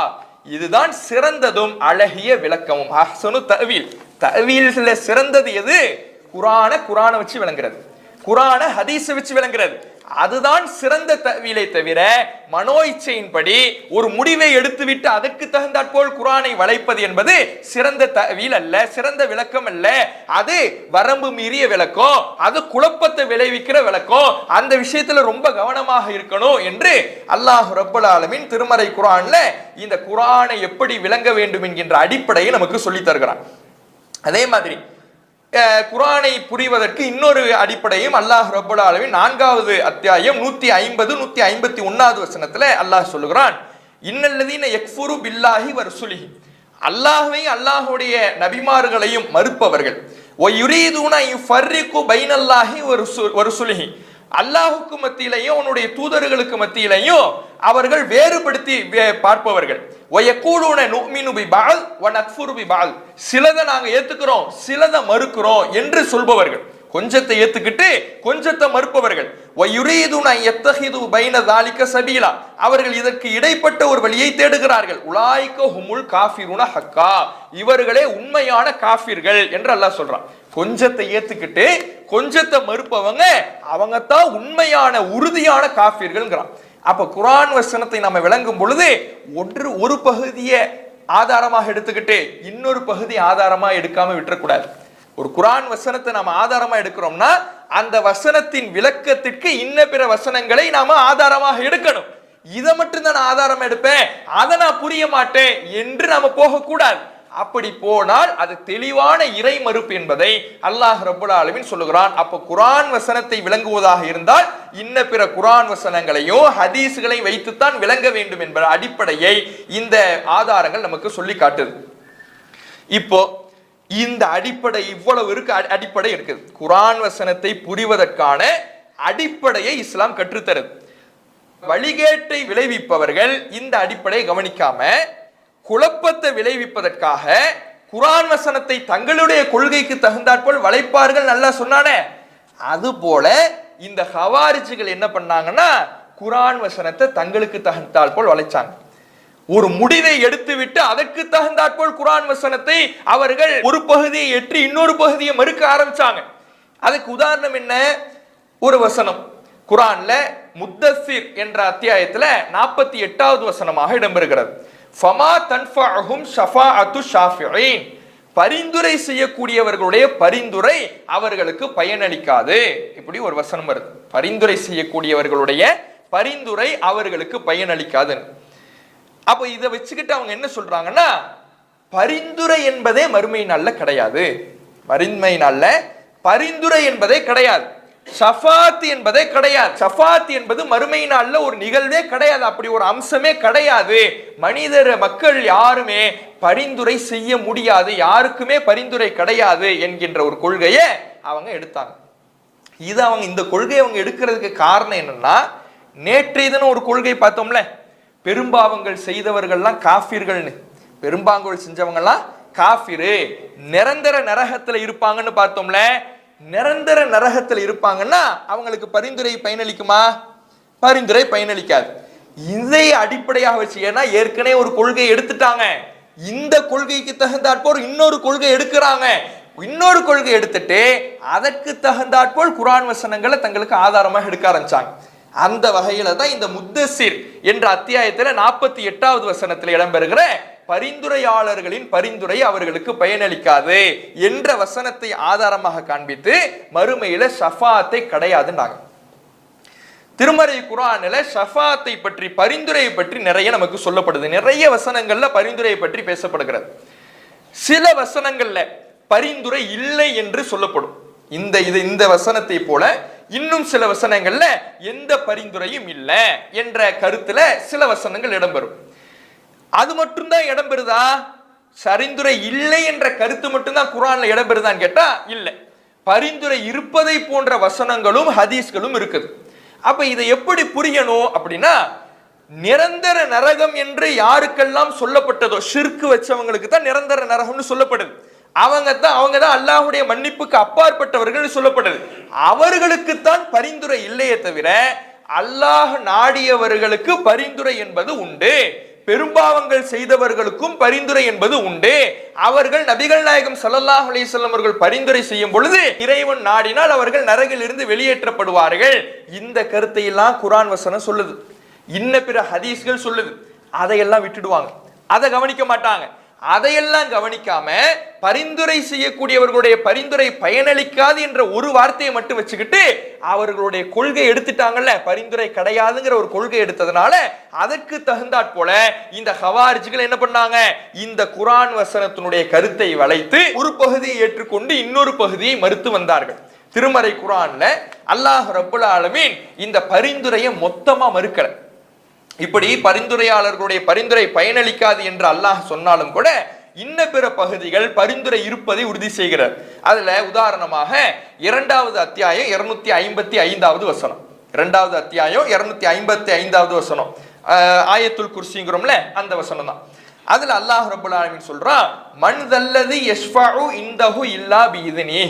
இதுதான் சிறந்ததும் அழகிய விளக்கமும். அஹ்ஸனு தஅவீல், தஅவீல்ல சிறந்தது எது? குர்ஆனை வச்சு விளங்குறது, குர்ஆனை ஹதீஸை வச்சு விளங்குறது. அதுதான் சிறந்த தஅவீலை தவிர மனோ இச்சையின்படி ஒரு முடிவை எடுத்துவிட்டு அதற்கு தகுந்தாற்போல் குர்ஆனை வளைப்பது என்பது சிறந்த தஅவீல் அல்ல, சிறந்த விளக்கம் அல்ல. அது வரம்பு மீறிய விளக்கம், அது குழப்பத்தை விளைவிக்கிற விளக்கம். அந்த விஷயத்துல ரொம்ப கவனமாக இருக்கணும் என்று அல்லாஹ் ரப்பல் ஆலமீன் திருமறை குர்ஆன்ல இந்த குர்ஆனை எப்படி விளங்க வேண்டும் என்கின்ற அடிப்படையை நமக்கு சொல்லி தருகிறான். அதே மாதிரி குர்ஆனை புரிவதற்கு இன்னொரு அடிப்படையும் அல்லாஹ் ரப்பல் ஆலமீன் 4வது அத்தியாயம் 150 151வது வசனத்துல அல்லாஹ் சொல்லுகிறான், இன்னல்லதீன யக்ஃபுரு பில்லாஹி வ ரசூலிஹி, அல்லாஹ்வை அல்லாஹ்வுடைய நபிமார்களையும் மறுப்பவர்கள், வ யுரீதுன யுஃபர்ரிகு பைனல்லாஹி வ ரசூலிஹி, அல்லாஹ்வுக்கு மத்தியிலையும் அவனுடைய தூதர்களுக்கு மத்தியிலையும் அவர்கள் வேறுபடுத்தி பார்ப்பவர்கள், வயக்கூலுன நுமினு பிபஅல் வ நக்ஃபுரு பிபஅல், சிலதை நாங்க ஏத்துக்கிறோம் சிலதை மறுக்கிறோம் என்று சொல்பவர்கள், கொஞ்சத்தை ஏத்துக்கிட்டு கொஞ்சத்தை மறுப்பவர்கள், வயுரீதுன யத்தஹிது பைன ஸாலிக சபீலா, அவர்கள் இதற்கு இடைப்பட்ட ஒரு வழியை தேடுகிறார்கள், உலாயிக ஹுமுல் காஃபிருன ஹக்கா, இவர்களே உண்மையான காஃபிர்கள் என்று அல்லாஹ் சொல்றான். கொஞ்சத்தை ஏத்துக்கிட்டு கொஞ்சத்தை மறுப்பவங்க அவங்க தான் உண்மையான உறுதியான காஃபிர்கள்ங்கிறான். அப்ப குர்ஆன் வசனத்தை நம்ம விளங்கும் பொழுது ஒரு பகுதியை ஆதாரமாக எடுத்துக்கிட்டு இன்னொரு பகுதி ஆதாரமா எடுக்காம விட்டுறக்கூடாது. ஒரு குர்ஆன் வசனத்தை நாம ஆதாரமா எடுக்கிறோம்னா அந்த வசனத்தின் விளக்கத்திற்கு இன்ன பிற வசனங்களை நாம ஆதாரமாக எடுக்கணும். இதை மட்டும் தான் நான் ஆதாரமா எடுப்பேன், அதை நான் புரிய மாட்டேன் என்று நாம போகக்கூடாது. அப்படி போனால் அது தெளிவான இறை மறுப்பு என்பதை அல்லாஹ் ரப்பல் ஆலமீன் சொல்லுகிறான். அப்ப குர்ஆன் வசனத்தை விளங்குவதாக இருந்தால் இன்ன பிற குர்ஆன் வசனங்களையும் ஹதீஸ்களையும் வைத்துத்தான் விளங்க வேண்டும் என்ற அடிப்படையை இந்த ஆதாரங்கள் நமக்கு சொல்லி காட்டுது. இப்போ இந்த அடிப்படை இவ்வளவு இருக்கு, அடிப்படை இருக்குது. குர்ஆன் வசனத்தை புரிவதற்கான அடிப்படையை இஸ்லாம் கற்றுத்தருது. வழிகேட்டை விளைவிப்பவர்கள் இந்த அடிப்படையை கவனிக்காம குழப்பத்தை விளைவிப்பதற்காக குர்ஆன் வசனத்தை தங்களுடைய கொள்கைக்கு தகுந்தாற்போல் வளைப்பார்கள். நல்லா சொன்னானே, அது போல இந்த ஹவாரிஜிகள் என்ன பண்ணாங்கன்னா குர்ஆன் வசனத்தை தங்களுக்கு தகுந்தாற்போல் வளைச்சாங்க. ஒரு முடிவை எடுத்துவிட்டு அதற்கு தகுந்தாற்போல் குர்ஆன் வசனத்தை அவர்கள் ஒரு பகுதியை ஏற்றி இன்னொரு பகுதியை மறுக்க ஆரம்பிச்சாங்க. அதுக்கு உதாரணம் என்ன? ஒரு வசனம் குர்ஆன்ல முத்தஸ்ஸிர் என்ற அத்தியாயத்துல 48வது வசனமாக இடம்பெறுகிறது. ஃபமா தன்ஃபஅஹும் ஷஃபாஅத்து ஷாஃபிஈன், பரிந்துரை செய்யக்கூடியவர்களுடைய பரிந்துரை அவர்களுக்கு பயனளிக்காது. இப்படி ஒரு வசனம் வருது. பரிந்துரை செய்யக்கூடியவர்களுடைய பரிந்துரை அவர்களுக்கு பயனளிக்காது. அப்ப இதை வச்சுக்கிட்டு அவங்க என்ன சொல்றாங்கன்னா, பரிந்துரை என்பதே மறுமை நாள்ல கிடையாது. மறுமை நாள்ல பரிந்துரை என்பதே கிடையாது, ஷஃபாத் என்பதே கிடையாது. ஷஃபாத் என்பது மறுமை நாள்ல ஒரு நிகழ்வே கிடையாது, அப்படி ஒரு அம்சமே கிடையாது. மனிதர் மக்கள் யாருமே பரிந்துரை செய்ய முடியாது, யாருக்குமே பரிந்துரை கிடையாது என்கின்ற ஒரு கொள்கையை அவங்க எடுத்தாங்க. இது அவங்க இந்த கொள்கையை அவங்க எடுக்கிறதுக்கு காரணம் என்னன்னா, நேற்றைய தினம் ஒரு கொள்கை பார்த்தோம்ல, பெரும்பாவங்கள் செய்தவர்கள்லாம் காஃபிர்கள்னு, பெரும்பாவங்கள் செஞ்சவங்கலாம் காஃபிரு, நிரந்தர நரகத்துல இருப்பாங்கன்னு பார்த்தோம்ல. நிரந்தர நரகத்தில் இருப்பாங்கன்னா அவங்களுக்கு பரிந்துரை பயனளிக்குமா? பரிந்துரை பயனளிக்காது. இதை அடிப்படையாக வச்சு, ஏன்னா ஏற்கனவே ஒரு கொள்கை எடுத்துட்டாங்க, இந்த கொள்கைக்கு தகுந்தாற்போல் இன்னொரு கொள்கை எடுக்கிறாங்க. இன்னொரு கொள்கை எடுத்துட்டு அதற்கு தகுந்தாற்போல் குர்ஆன் வசனங்களை தங்களுக்கு ஆதாரமாக எடுக்க ஆரம்பிச்சாங்க. அந்த வகையில தான் இந்த முத்தஸ்ஸிர் என்ற அத்தியாயத்துல 48வது வசனத்தில் இடம்பெறுகிற பரிந்துரையாளர்களின் பரிந்துரை அவர்களுக்கு பயனளிக்காது என்ற வசனத்தை ஆதாரமாக காண்பித்து மறுமையில ஷஃபாத்தை கிடையாதுன்னாங்க. திருமறை குர்ஆனில் ஷஃபாத்தை பற்றி, பரிந்துரையை பற்றி நிறைய நமக்கு சொல்லப்படுது. நிறைய வசனங்கள்ல பரிந்துரையை பற்றி பேசப்படுகிறது. சில வசனங்கள்ல பரிந்துரை இல்லை என்று சொல்லப்படும். இந்த வசனத்தை போல இன்னும் சில வசனங்கள்ல எந்த பரிந்துரையும் இல்லை என்ற கருத்துல சில வசனங்கள் இடம்பெறும். அது மட்டும்தான் இடம்பெறுதா? பரிந்துரை இல்லை என்ற கருத்து மட்டும்தான் குர்ஆன்ல இடம்பெறுதான்னு கேட்டா இல்லை. பரிந்துரை இருப்பதை போன்ற வசனங்களும் ஹதீஸ்களும் இருக்குது. அப்ப இதை எப்படி புரியணும் அப்படின்னா, நிரந்தர நரகம் என்று யாருக்கெல்லாம் சொல்லப்பட்டதோ, ஷிர்க் வச்சவங்களுக்கு தான் நிரந்தர நரகம்னு சொல்லப்படுது. அவங்க தான் அல்லாஹ்வுடைய மன்னிப்புக்கு அப்பாற்பட்டவர்கள் சொல்லப்படுது. அவர்களுக்குத்தான் பரிந்துரை இல்லையே தவிர அல்லாஹ் நாடியவர்களுக்கு பரிந்துரை என்பது உண்டு. பெரும்பாவங்கள் செய்தவர்களுக்கும் பரிந்துரை என்பது உண்டு. அவர்கள் நபிகள் நாயகம் ஸல்லல்லாஹு அலைஹி வஸல்லம் அவர்கள் பரிந்துரை செய்யும் பொழுது இறைவன் நாடினால் அவர்கள் நரகில் இருந்து வெளியேற்றப்படுவார்கள். இந்த கருத்தை எல்லாம் குர்ஆன் வசனம் சொல்லுது, இன்ன பிற ஹதீஸ்கள் சொல்லுது. அதையெல்லாம் விட்டுடுவாங்க, அதை கவனிக்க மாட்டாங்க. அதையெல்லாம் கவனிக்காம பரிந்துரை செய்யக்கூடியவர்களுடைய பரிந்துரை பயனளிக்காது என்ற ஒரு வார்த்தையை மட்டும் வச்சுக்கிட்டு அவர்களுடைய கொள்கை எடுத்துட்டாங்கல்ல, பரிந்துரை கிடையாதுங்கிற ஒரு கொள்கை எடுத்ததுனால அதற்கு தகுந்தாற் போல இந்த ஹவாரிஜிகள் என்ன பண்ணாங்க, இந்த குர்ஆன் வசனத்தினுடைய கருத்தை வளைத்து ஒரு பகுதியை ஏற்றுக்கொண்டு இன்னொரு பகுதியை மறுத்து வந்தார்கள். திருமறை குர்ஆன்ல அல்லாஹ் ரப்புல் ஆலமீன் இந்த பரிந்துரையை மொத்தமா மறுக்கல. இப்படி பரிந்துரையாளர்களுடைய பரிந்துரை பயனளிக்காது என்று அல்லாஹ் சொன்னாலும் கூட இன்ன பிற பகுதிகள் பரிந்துரை இருப்பதை உறுதி செய்கிறார். அதுல உதாரணமாக 2வது அத்தியாயம் 255வது வசனம், 2வது அத்தியாயம் 255வது வசனம், ஆயத்துல் குர்சிங்கிறோம்ல அந்த வசனம் தான். அதுல அல்லாஹ் ரப்புல் ஆலமீன் சொல்றான், மன் தல்லதி யஷ்ஃபஉ இன்தஹு இல்லா பிஇذனி,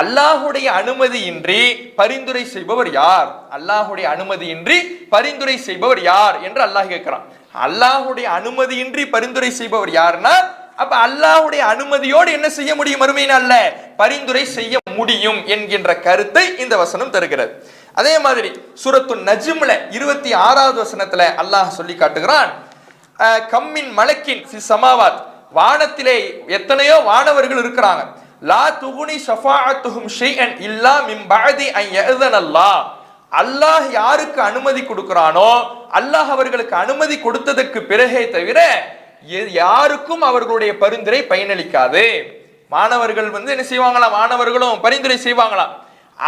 அல்லாஹுடைய அனுமதியின்றி பரிந்துரை செய்பவர் யார், அல்லாஹுடைய அனுமதியின்றி பரிந்துரை செய்பவர் யார் என்று அல்லாஹ் கேட்கிறான். அல்லாஹுடைய அனுமதியின்றி பரிந்துரை செய்பவர் யாருன்னா, அப்ப அல்லாஹுடைய அனுமதியோடு என்ன செய்ய முடியும், மறுமையினால் அல்ல பரிந்துரை செய்ய முடியும் என்கின்ற கருத்தை இந்த வசனம் தருகிறது. அதே மாதிரி சூரத்து நஜ்ம்ல 26வது வசனத்துல அல்லாஹ் சொல்லி காட்டுகிறான், கம்மின் மலக்கின் ஃபி ஸமாவாத், வானத்திலே எத்தனையோ வானவர்கள் இருக்கிறாங்க, லா துகுனி ஷஃபாஅத்துஹும் ஷைஅன் இல்லா மின் பஅதி அன் யஅதனல்லாஹ், அல்லாஹ் யாருக்கு அனுமதி கொடுக்கிறானோ அல்லாஹ் அவர்களுக்கு அனுமதி கொடுத்ததற்கு பிறகே தவிர யாருக்கும் அவர்களுடைய பரிந்துரை பயனளிக்காது. மாணவர்கள் என்ன செய்வாங்களா, மாணவர்களும் பரிந்துரை செய்வாங்களா,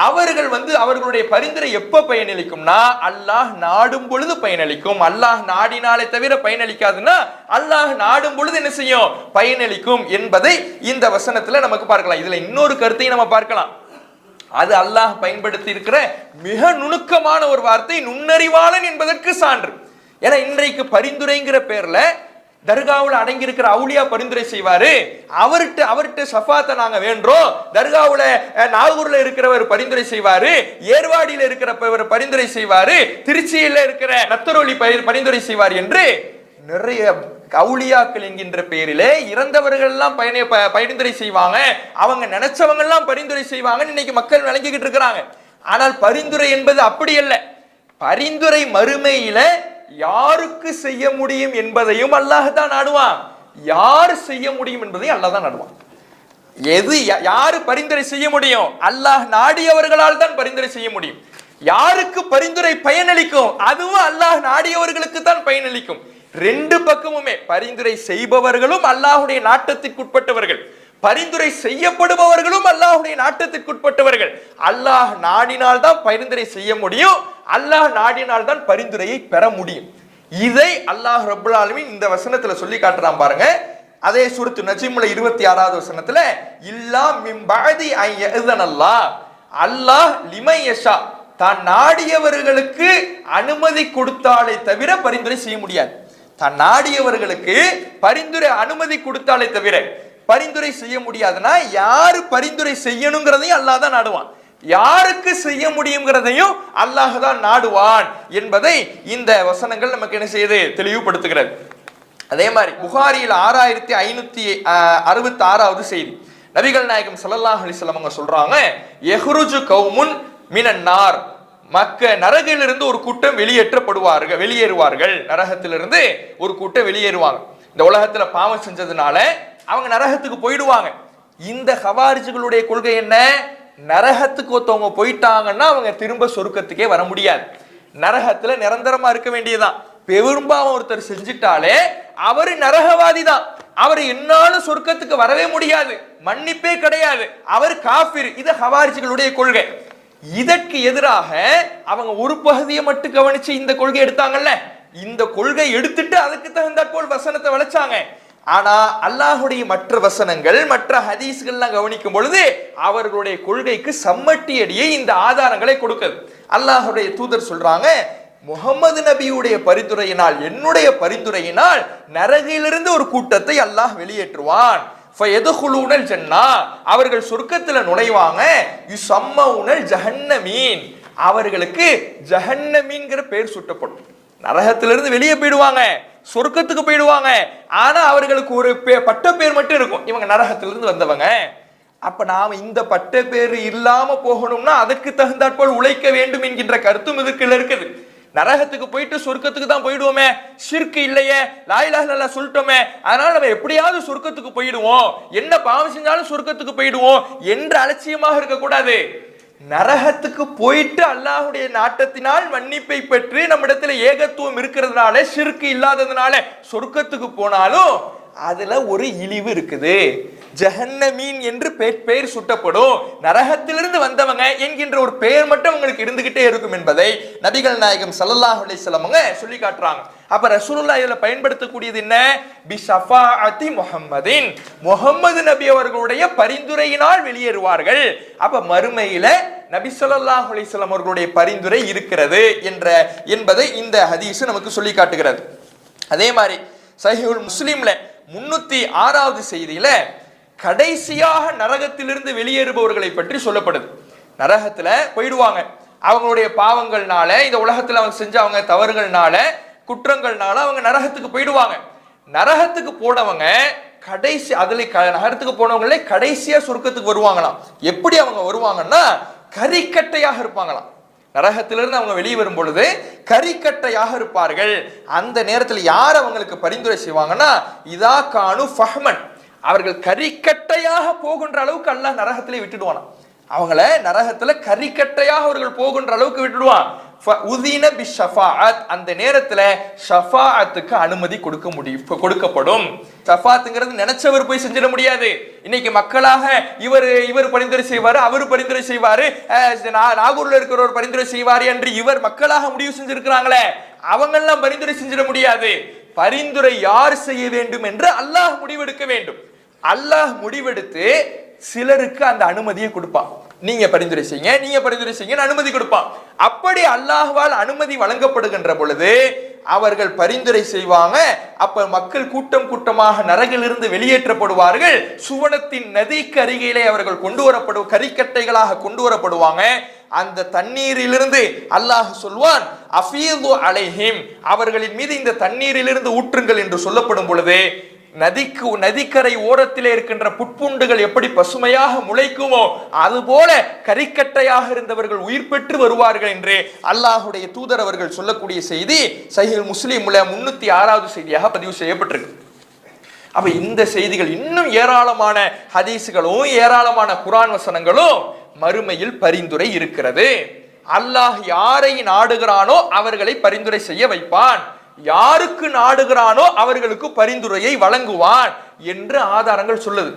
அவர்கள் அவர்களுடைய பரிந்துரை எப்ப பயனளிக்கும்னா அல்லாஹ் நாடும் பொழுது பயனளிக்கும். அல்லாஹ் நாடினாலே தவிர பயனளிக்காதுன்னா அல்லாஹ் நாடும் பொழுது என்ன செய்யும், பயனளிக்கும் என்பதை இந்த வசனத்துல நமக்கு பார்க்கலாம். இதுல இன்னொரு கருத்தையும் நம்ம பார்க்கலாம். அது அல்லாஹ் பயன்படுத்தி இருக்கிற மிக நுணுக்கமான ஒரு வார்த்தை, நுண்ணறிவாளன் என்பதற்கு சான்று. ஏன்னா இன்றைக்கு பரிந்துரைங்கிற பேர்ல தர்காவில் அடங்கி இருக்கிற அவுலியா பரிந்துரை செய்வாரு, அவர்கிட்ட ஷஃபாத்தை நாங்க வேண்டோம், தர்காவுல நாகூர்ல இருக்கிறவர் பரிந்துரை செய்வாரு, ஏர்வாடியில இருக்கிறவர் பரிந்துரை செய்வாரு, திருச்சியில இருக்கிற நத்தரோலி பரிந்துரை செய்வார் என்று நிறைய அவுலியாக்கள் என்கின்ற பெயரிலே இறந்தவர்கள் எல்லாம் பரிந்துரை செய்வாங்க, அவங்க நினைச்சவங்க எல்லாம் பரிந்துரை செய்வாங்கன்னு இன்னைக்கு மக்கள் விளங்கிக்கிட்டு இருக்கிறாங்க. ஆனால் பரிந்துரை என்பது அப்படி அல்ல. பரிந்துரை மறுமையில யாருக்கு செய்ய முடியும் என்பதையும் அல்லாஹ் தான் நாடுவான், யார் செய்ய முடியும் என்பதையும் அல்லாஹ் தான் நாடுவான். யாரு பரிந்துரை செய்ய முடியும், அல்லாஹ் நாடியவர்களால் தான் பரிந்துரை செய்ய முடியும். யாருக்கு பரிந்துரை பயனளிக்கும், அதுவும் அல்லாஹ் நாடியவர்களுக்கு தான் பயனளிக்கும். ரெண்டு பக்கமுமே பரிந்துரை செய்பவர்களும் அல்லாஹ்வுடைய நாட்டத்திற்குட்பட்டவர்கள், பரிந்துரை செய்யப்படுபவர்களும் அல்லாஹ்வுடைய நாட்டத்திற்குட்பட்டவர்கள். அல்லாஹ் நாடினால் தான் பரிந்துரை செய்ய முடியும், அல்லாஹ் நாடினால் தான் பரிந்துரையை பெற முடியும். இதை அல்லாஹ் ரப்புல் ஆலமீன் இந்த வசனத்துல சொல்லி காட்டுறான் பாருங்க. அதே சூரத்து நஜ்ம்ல 26வது வசனத்துல, இல்லா மின் பஅதி அன் யஅதனல்லாஹ், அல்லாஹ் லிமன் யஷா, தான் நாடியவர்களுக்கு அனுமதி கொடுத்தாலே தவிர பரிந்துரை செய்ய முடியாது. தான் நாடியவர்களுக்கு பரிந்துரை அனுமதி கொடுத்தாலே தவிர பரிந்துரை செய்ய முடியாதுன்னா யாரு பரிந்துரை செய்யணுங்கிறதையும் அல்லாஹ் தான் நாடுவான், யாருக்கு செய்ய முடியுங்கிறதையும் அல்லாஹ் தான் நாடுவான் என்பதை இந்த வசனங்கள் நமக்கு என்ன செய்யுது, தெளிவுபடுத்துகிறது. அதே மாதிரி புகாரியில் 6566வது செய்தி, நபிகள் நாயகம் ஸல்லல்லாஹு அலைஹி வஸல்லம் அவங்க சொல்றாங்க, யஹ்ருஜு கௌமுன் மினன்னார், மக்க நரகிலிருந்து ஒரு கூட்டம் வெளியேறுவார்கள், நரகத்திலிருந்து ஒரு கூட்டம் வெளியேறுவாங்க. இந்த உலகத்துல பாவம் செஞ்சதுனால அவங்க நரகத்துக்கு போயிடுவாங்க. இந்த ஹவாரிஜிகளுடைய கொள்கை என்ன, நரகத்துக்கு ஒருத்தவங்க போயிட்டாங்கன்னா அவங்க திரும்ப சொர்க்கத்துக்கே வர முடியாது, நரகத்துல நிரந்தரமா இருக்க வேண்டியதுதான். பெரும்பாவம் ஒருத்தர் செஞ்சிட்டாலே அவரு நரகவாதி தான், அவர் என்னாலும் சொர்க்கத்துக்கு வரவே முடியாது, மன்னிப்பே கிடையாது, அவர் காஃபிர். இது ஹவாரிஜிகளுடைய கொள்கை. இதற்கு எதிராக அவங்க ஒரு பகுதியை மட்டும் கவனிச்சு இந்த கொள்கை எடுத்தாங்கல்ல, இந்த கொள்கை எடுத்துட்டு அதுக்கு தகுந்தாற்போல் வசனத்தை வளைச்சாங்க. ஆனா அல்லாஹுடைய மற்ற வசனங்கள் மற்ற ஹதீஸ்கள்லாம் கவனிக்கும் பொழுது அவர்களுடைய கொள்கைக்கு சம்மட்டி அடியை இந்த ஆதாரங்களை கொடுக்குது. அல்லாஹுடைய தூதர் சொல்றாங்க, முகமது நபியுடைய பரிந்துரையினால், என்னுடைய பரிந்துரையினால் நரகிலிருந்து ஒரு கூட்டத்தை அல்லாஹ் வெளியேற்றுவான். அவர்கள் சொர்க்கத்துல நுழைவாங்க. ஜஹன்னமீன், அவர்களுக்கு ஜஹன்னமீன்கிற பெயர் சூட்டப்படும். நரகத்திலிருந்து வெளியே போயிடுவாங்க, சொர்க்கத்துக்கு போயிடுவாங்க. ஆனா அவர்களுக்கு ஒரு பட்ட பேர் மட்டும் இருக்கும், இவங்க நரகத்திலிருந்து வந்தவங்க. அப்ப நாம இந்த பட்ட பேர் இல்லாம போகணும்னா அதுக்கு தகுந்தாற்போல் உழைக்க வேண்டும் என்கின்ற கருத்தும் இதுக்குள்ள இருக்குது. நரகத்துக்கு போயிட்டு சொர்க்கத்துக்கு தான் போயிடுவோமே, ஷிர்க் இல்லையே, லா இலாஹ இல்லல்லாஹ் சொல்லிட்டோமே, அதனால நம்ம எப்படியாவது சொர்க்கத்துக்கு போயிடுவோம், என்ன பாவம் செஞ்சாலும் சொர்க்கத்துக்கு போயிடுவோம் என்று அலட்சியமாக இருக்கக்கூடாது. நரகத்துக்கு போயிட்டு அல்லாஹ்வுடைய நாட்டத்தினால் மன்னிப்பை பெற்று நம்மிடத்துல ஏகத்துவம் இருக்கிறதுனால, ஷிர்க் இல்லாததுனால சொர்க்கத்துக்கு போனாலும் அதுல ஒரு இழிவு இருக்குது. ஜஹன்னமீன் என்று பெயர் சுட்டப்படும், நரகத்திலிருந்து வந்தவங்க என்கின்ற ஒரு பெயர் மட்டும் உங்களுக்கு இருந்துகிட்டே இருக்கும் என்பதை நபிகள் நாயகம் ஸல்லல்லாஹு அலைஹி வஸல்லம் சொல்லி காட்டுறாங்க. அப்ப ரசூலுல்லாஹ் இதுல பயன்படுத்தக்கூடியது என்ன? பி ஷஃபாஅத்தி முஹம்மதின், முஹம்மது நபி அவர்களுடைய பரிந்துரையினால் வெளியேறுவார்கள். அப்ப மறுமையில நபி ஸல்லல்லாஹு அலைஹி வஸல்லம் அவர்களுடைய பரிந்துரை இருக்கிறது என்பதை இந்த ஹதீஸ் நமக்கு சொல்லி காட்டுகிறது. அதே மாதிரி சஹீஹுல் முஸ்லிம்ல 306வது செய்தியில கடைசியாக நரகத்திலிருந்து வெளியேறுபவர்களை பற்றி சொல்லப்படுது. நரகத்துல போயிடுவாங்க, அவங்களுடைய பாவங்கள்னால, இந்த உலகத்துல அவங்க செஞ்ச அவங்க தவறுகள்னால, குற்றங்கள்னால அவங்க நரகத்துக்கு போயிடுவாங்க. நரகத்துக்கு போனவங்க கடைசி நரகத்துக்கு போனவங்களே கடைசியா சொர்க்கத்துக்கு வருவாங்களாம். எப்படி அவங்க வருவாங்கன்னா கரிக்கட்டையாக இருப்பாங்களாம். நரகத்திலிருந்து அவங்க வெளியே வரும் பொழுது கரிக்கட்டையாக இருப்பார்கள். அந்த நேரத்தில் யார் அவங்களுக்கு பரிந்துரை செய்வாங்கன்னா, இதா கானு ஃபஹ்மன், அவர்கள் கரிக்கட்டையாக போகின்ற அளவுக்கு அல்லாஹ் நரகத்திலே விட்டுடுவான். அவங்கள நரகத்துல கரிக்கட்டையாக அவர்கள் போகின்ற அளவுக்கு விட்டுடுவான். அந்த நேரத்துல ஷஃபாஅத்துக்கு அனுமதி கொடுக்கப்படும். ஷஃபாஅத்துங்கிறது நினைச்சவர் போய் செஞ்சிட முடியாது. இன்னைக்கு மக்களாக இவர் பரிந்துரை செய்வாரு, அவர் பரிந்துரை செய்வாரு, நாகூர்ல இருக்கிறவர் பரிந்துரை செய்வாரு என்று இவர் மக்களாக முடிவு செஞ்சிருக்கிறாங்களே, அவங்க எல்லாம் பரிந்துரை செஞ்சிட முடியாது. பரிந்துரை யார் செய்ய வேண்டும் என்று அல்லாஹ் முடிவெடுக்க வேண்டும். அல்லாஹ் முடிவெடுத்து சிலருக்கு அந்த அனுமதியை கொடுப்பான். நீங்க பரிந்துரை செய்யுங்க, நீங்க பரிந்துரை செய்யுங்க அனுமதி கொடுப்பான். அப்படி அல்லாஹ்வால் அனுமதி வழங்கப்படுகின்ற பொழுது அவர்கள் பரிந்துரை செய்வாங்க. அப்ப மக்கள் கூட்டம் கூட்டமாக நரகிலிருந்து வெளியேற்றப்படுவார்கள். சுவனத்தின் நதிக்கு அருகிலே அவர்கள் கரிக்கட்டைகளாக கொண்டு வரப்படுவாங்க. அந்த தண்ணீரிலிருந்து அல்லாஹ் சொல்வான், அஃபீது அலைஹிம், அவர்களின் மீது இந்த தண்ணீரிலிருந்து ஊற்றுங்கள் என்று சொல்லப்படும் பொழுது நதிக்கரை ஓரத்திலே இருக்கின்ற புட்புண்டுகள் எப்படி பசுமையாக முளைக்குமோ அதுபோல கரிக்கட்டையாக இருந்தவர்கள் உயிர் பெற்று வருவார்கள் என்று அல்லாஹுடைய தூதர் அவர்கள் சொல்லக்கூடிய செய்தி சஹீஹ் முஸ்லிம்ல 306வது செய்தியாக பதிவு செய்யப்பட்டிருக்கு. அப்ப இந்த செய்திகள் இன்னும் ஏராளமான ஹதீஸ்களும் ஏராளமான குர்ஆன் வசனங்களும் மறுமையில் பரிந்துரை இருக்கிறது. அல்லாஹ் யாரை நாடுகிறானோ அவர்களை பரிந்துரை செய்ய வைப்பான், யாருக்கு நாடுகிறானோ அவர்களுக்கு பரிந்துரையை வழங்குவான் என்று ஆதாரங்கள் சொல்லுது.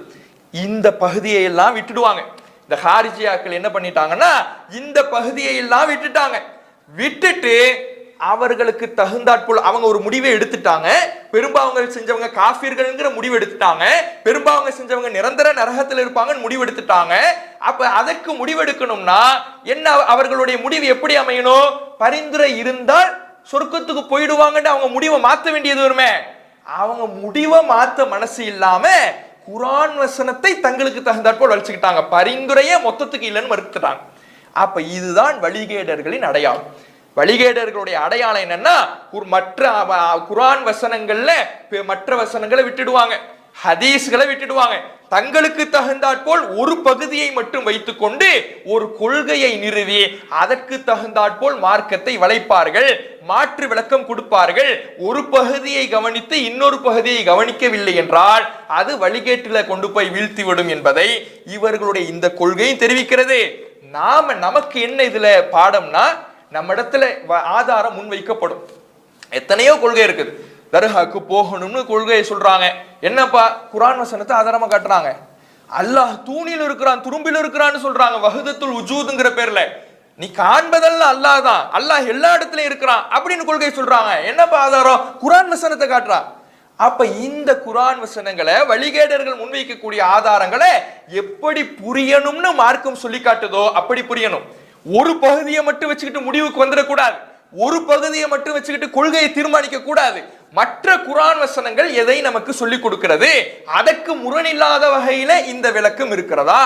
இந்த பகுதியை எல்லாம் விட்டுடுவாங்க. இந்த ஹாரிஜியாக்கள் என்ன பண்ணிட்டாங்கன்னா இந்த பகுதியை எல்லாம் விட்டுட்டு அவர்களுக்கு தகுந்தாற்போல் அவங்க ஒரு முடிவை எடுத்துட்டாங்க. பெரும்பாவங்கள் செஞ்சவங்க காஃபிர்கள்ங்கிற முடிவு எடுத்துட்டாங்க. பெரும்பாவங்கள் செஞ்சவங்க நிரந்தர நரகத்தில் இருப்பாங்கன்னு முடிவு எடுத்துட்டாங்க. அப்ப அதற்கு முடிவெடுக்கணும்னா என்ன, அவர்களுடைய முடிவு எப்படி அமையணும்? பரிந்துரை இருந்தால் சொர்க்கத்துக்கு போயிடுவாங்கன்னு அவங்க முடிவை மாற்ற வேண்டியது வருமே. அவங்க முடிவை மாற்ற மனசு இல்லாம குர்ஆன் வசனத்தை தங்களுக்கு தகுந்தாற்போல் வலிச்சுக்கிட்டாங்க. பரிந்துரையே மொத்தத்துக்கு இல்லைன்னு மறுத்துட்டாங்க. அப்ப இதுதான் வழிகேடர்களின் அடையாளம். வழிகேடர்களுடைய அடையாளம் என்னன்னா, மற்ற குர்ஆன் வசனங்கள்ல மற்ற வசனங்களை விட்டுடுவாங்க, ஹதீஸ்களை விட்டுடுவாங்க. தங்களுக்கு தகுந்தாற்போல் ஒரு பகுதியை மட்டும் வைத்துக்கொண்டு ஒரு கொள்கையை நிறுவி அதற்கு தகுந்தாற்போல் மார்க்கத்தை வளைப்பார்கள், மாற்று விளக்கம் கொடுப்பார்கள். ஒரு பகுதியை கவனித்து இன்னொரு பகுதியை கவனிக்கவில்லை என்றால் அது வழிகேட்டில கொண்டு போய் வீழ்த்திவிடும் என்பதை இவர்களுடைய இந்த கொள்கையும் தெரிவிக்கிறது. நமக்கு என்ன இதுல பாடம்னா, நம்ம இடத்துல ஆதாரம் முன்வைக்கப்படும். எத்தனையோ கொள்கை இருக்குது. தர்காக்கு போகணும்னு கொள்கையை சொல்றாங்க. என்னப்பா, குர்ஆன் வசனத்தை ஆதாரமா காட்டுறாங்க. அல்லாஹ் தூணில் இருக்கிறான், துரும்பில் இருக்கிறான்னு சொல்றாங்க. வஹதத்துல் உஜூதுங்கிற பேர்ல நீ காண்பதெல்லாம் அல்லாஹ் தான், அல்லாஹ் எல்லா இடத்துலயும் இருக்கிறான் அப்படின்னு கொள்கை சொல்றாங்க. என்னப்பா ஆதாரம்? குர்ஆன் வசனத்தை காட்டுறா. அப்ப இந்த குர்ஆன் வசனங்களை வழிகேடர்கள் முன்வைக்கக்கூடிய ஆதாரங்களை எப்படி புரியணும்னு மார்க்கம் சொல்லி காட்டுதோ அப்படி புரியணும். ஒரு பகுதியை மட்டும் வச்சுக்கிட்டு முடிவுக்கு வந்துடக்கூடாது, ஒரு பகுதியை மட்டும் வச்சுக்கிட்டு கொள்கையை தீர்மானிக்க கூடாது. மற்ற குர்ஆன் வசனங்கள் எதை நமக்கு சொல்லிக் கொடுக்கிறது, அதற்கு முரணில்லாத வகையில இந்த விளக்கம் இருக்கிறதா,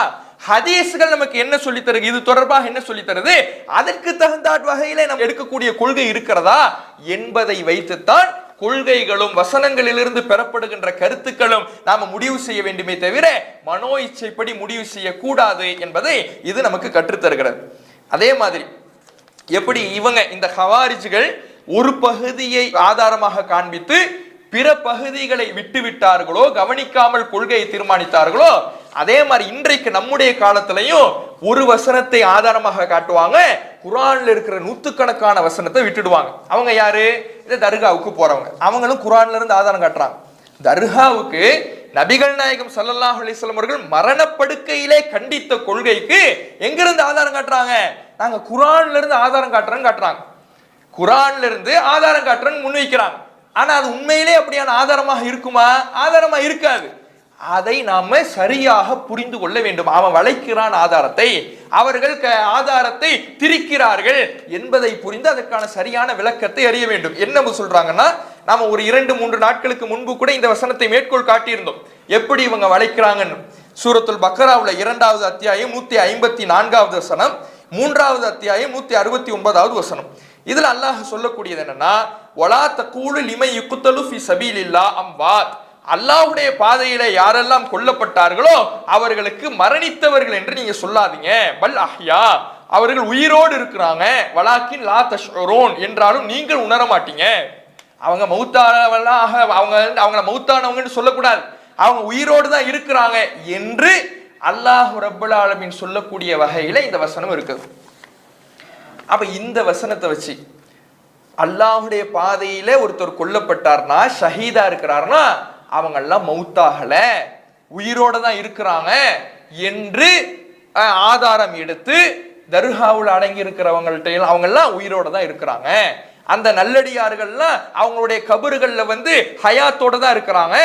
ஹதீஸ்கள் நமக்கு என்ன சொல்லி தருது, இது தொடர்பாக என்ன சொல்லி தருது, அதற்கு தகுந்த வகையில நம்ம எடுக்கக்கூடிய கொள்கை இருக்கிறதா என்பதை வைத்துத்தான் கொள்கைகளும் வசனங்களிலிருந்து பெறப்படுகின்ற கருத்துக்களும் நாம முடிவு செய்ய வேண்டுமே தவிர மனோ இச்சைப்படி முடிவு செய்யக்கூடாது என்பதை இது நமக்கு கற்றுத்தருகிறது. அதே மாதிரி எப்படி இவங்க இந்த ஹவாரிஜ்கள் ஒரு பகுதியை ஆதாரமாக காண்பித்து பிற பகுதிகளை விட்டு விட்டார்களோ, கவனிக்காமல் கொள்கையை தீர்மானித்தார்களோ, அதே மாதிரி இன்றைக்கு நம்முடைய காலத்திலையும் ஒரு வசனத்தை ஆதாரமாக காட்டுவாங்க, குர்ஆன்ல இருக்கிற நூத்துக்கணக்கான வசனத்தை விட்டுடுவாங்க. அவங்க யாரு? இந்த தர்காவுக்கு போறவங்க. அவங்களும் குர்ஆன்ல இருந்து ஆதாரம் காட்டுறாங்க. தர்காவுக்கு நபிகள் நாயகம் ஸல்லல்லாஹு அலைஹி வஸல்லம் அவர்கள் மரணப்படுக்கையிலே கண்டித்த கொள்கைக்கு எங்கிருந்து ஆதாரம் காட்டுறாங்க? நாங்க குர்ஆன்ல இருந்து ஆதாரம் காட்டுறாங்க. குர்ஆன்ல இருந்து ஆதாரம் காட்டுறன்னு முன்வைக்கிறாங்க. ஆனா அது உண்மையிலே அப்படியான ஆதாரமாக இருக்குமா? ஆதாரமா இருக்காது. அதை நாம சரியாக புரிந்து கொள்ள வேண்டும். அவன் வளைக்கிறான் ஆதாரத்தை, அவர்கள் ஆதாரத்தை திரிக்கிறார்கள் என்பதை புரிந்து அதற்கான சரியான விளக்கத்தை அறிய வேண்டும். என்ன சொல்றாங்கன்னா, நாம ஒரு 2-3 நாட்களுக்கு முன்பு கூட இந்த வசனத்தை மேற்கோள் காட்டியிருந்தோம், எப்படி இவங்க வளைக்கிறாங்கன்னு. சூரத்துல் பக்கராவுல 2வது அத்தியாயம் 154வது வசனம், 3வது அத்தியாயம் 169வது வசனம். இதுல அல்லாஹ் சொல்லக்கூடியது என்னன்னா, வலா தகூலு லிமை யுக்தலு ஃபி சபீலில்லாஹ் அம்வாத், அல்லாஹ்வுடைய பாதையில யாரெல்லாம் கொல்லப்பட்டார்களோ அவர்களுக்கு மரணித்தவர்கள் என்று நீங்க சொல்லாதீங்க. பல் அஹ்யா, அவர்கள் உயிரோடு இருக்கிறாங்க. வலாக்கின் லா தஷ்உரூன், என்றாலும் நீங்கள் உணர மாட்டீங்க. அவங்க மௌத்தானவங்களாக அவங்கள மௌத்தானவங்கன்னு சொல்லக்கூடாது, அவங்க உயிரோடு தான் இருக்கிறாங்க என்று அல்லாஹ் ரப்பல் ஆலமீன் சொல்லக்கூடிய வகையில இந்த வசனம் இருக்குது. அப்ப இந்த வசனத்தை வச்சு அல்லாஹ்வுடைய பாதையில ஒருத்தர் கொல்லப்பட்டார்னா, ஷஹீதா இருக்கிறார்னா, அவங்க எல்லாம் மௌத்தாகல, உயிரோட தான் இருக்கிறாங்க என்று ஆதாரம் எடுத்து தர்காவுல அடங்கி இருக்கிறவங்கள்ட்ட அவங்க எல்லாம் உயிரோட தான் இருக்கிறாங்க, அந்த நல்லடியார்கள்லாம் அவங்களுடைய கபறுகள்ல ஹயாத்தோட தான் இருக்கிறாங்க,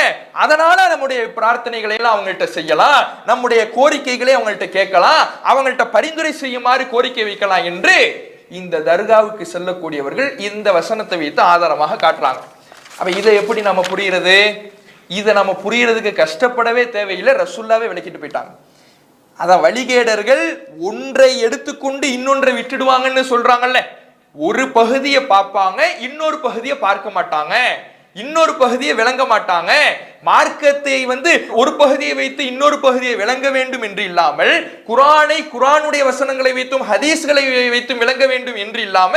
அதனால நம்முடைய பிரார்த்தனைகளை எல்லாம் அவங்கள்ட்ட செய்யலாம், நம்முடைய கோரிக்கைகளை அவங்கள்ட்ட கேட்கலாம், அவங்கள்ட்ட பரிந்துரை செய்யுமாறு கோரிக்கை வைக்கலாம் என்று இந்த தர்காவுக்கு செல்லக்கூடியவர்கள் இந்த வசனத்தை வைத்து ஆதாரமாக காட்டுறாங்க. அப்ப இதை எப்படி நம்ம புரியுறது? இதை நம்ம புரியறதுக்கு கஷ்டப்படவே தேவையில்லை, ரசூலுல்லாவே விளக்கிட்டு போயிட்டாங்க. அதான் வழிகேடர்கள் ஒன்றை எடுத்துக்கொண்டு இன்னொன்றை விட்டுடுவாங்கன்னு சொல்றாங்கல்ல, ஒரு பகுதியை பார்ப்பாங்க, இன்னொரு பகுதியை பார்க்க மாட்டாங்க, இன்னொரு பகுதியை விளங்க மாட்டாங்க. மார்க்கத்தை ஒரு பகுதியை வைத்து இன்னொரு பகுதியை விளங்க வேண்டும் என்று இல்லாமல், குர்ஆனை குர்ஆனுடைய வசனங்களை வைத்தும் ஹதீஸ்களை வைத்தும் விளங்க வேண்டும் என்று இல்லாம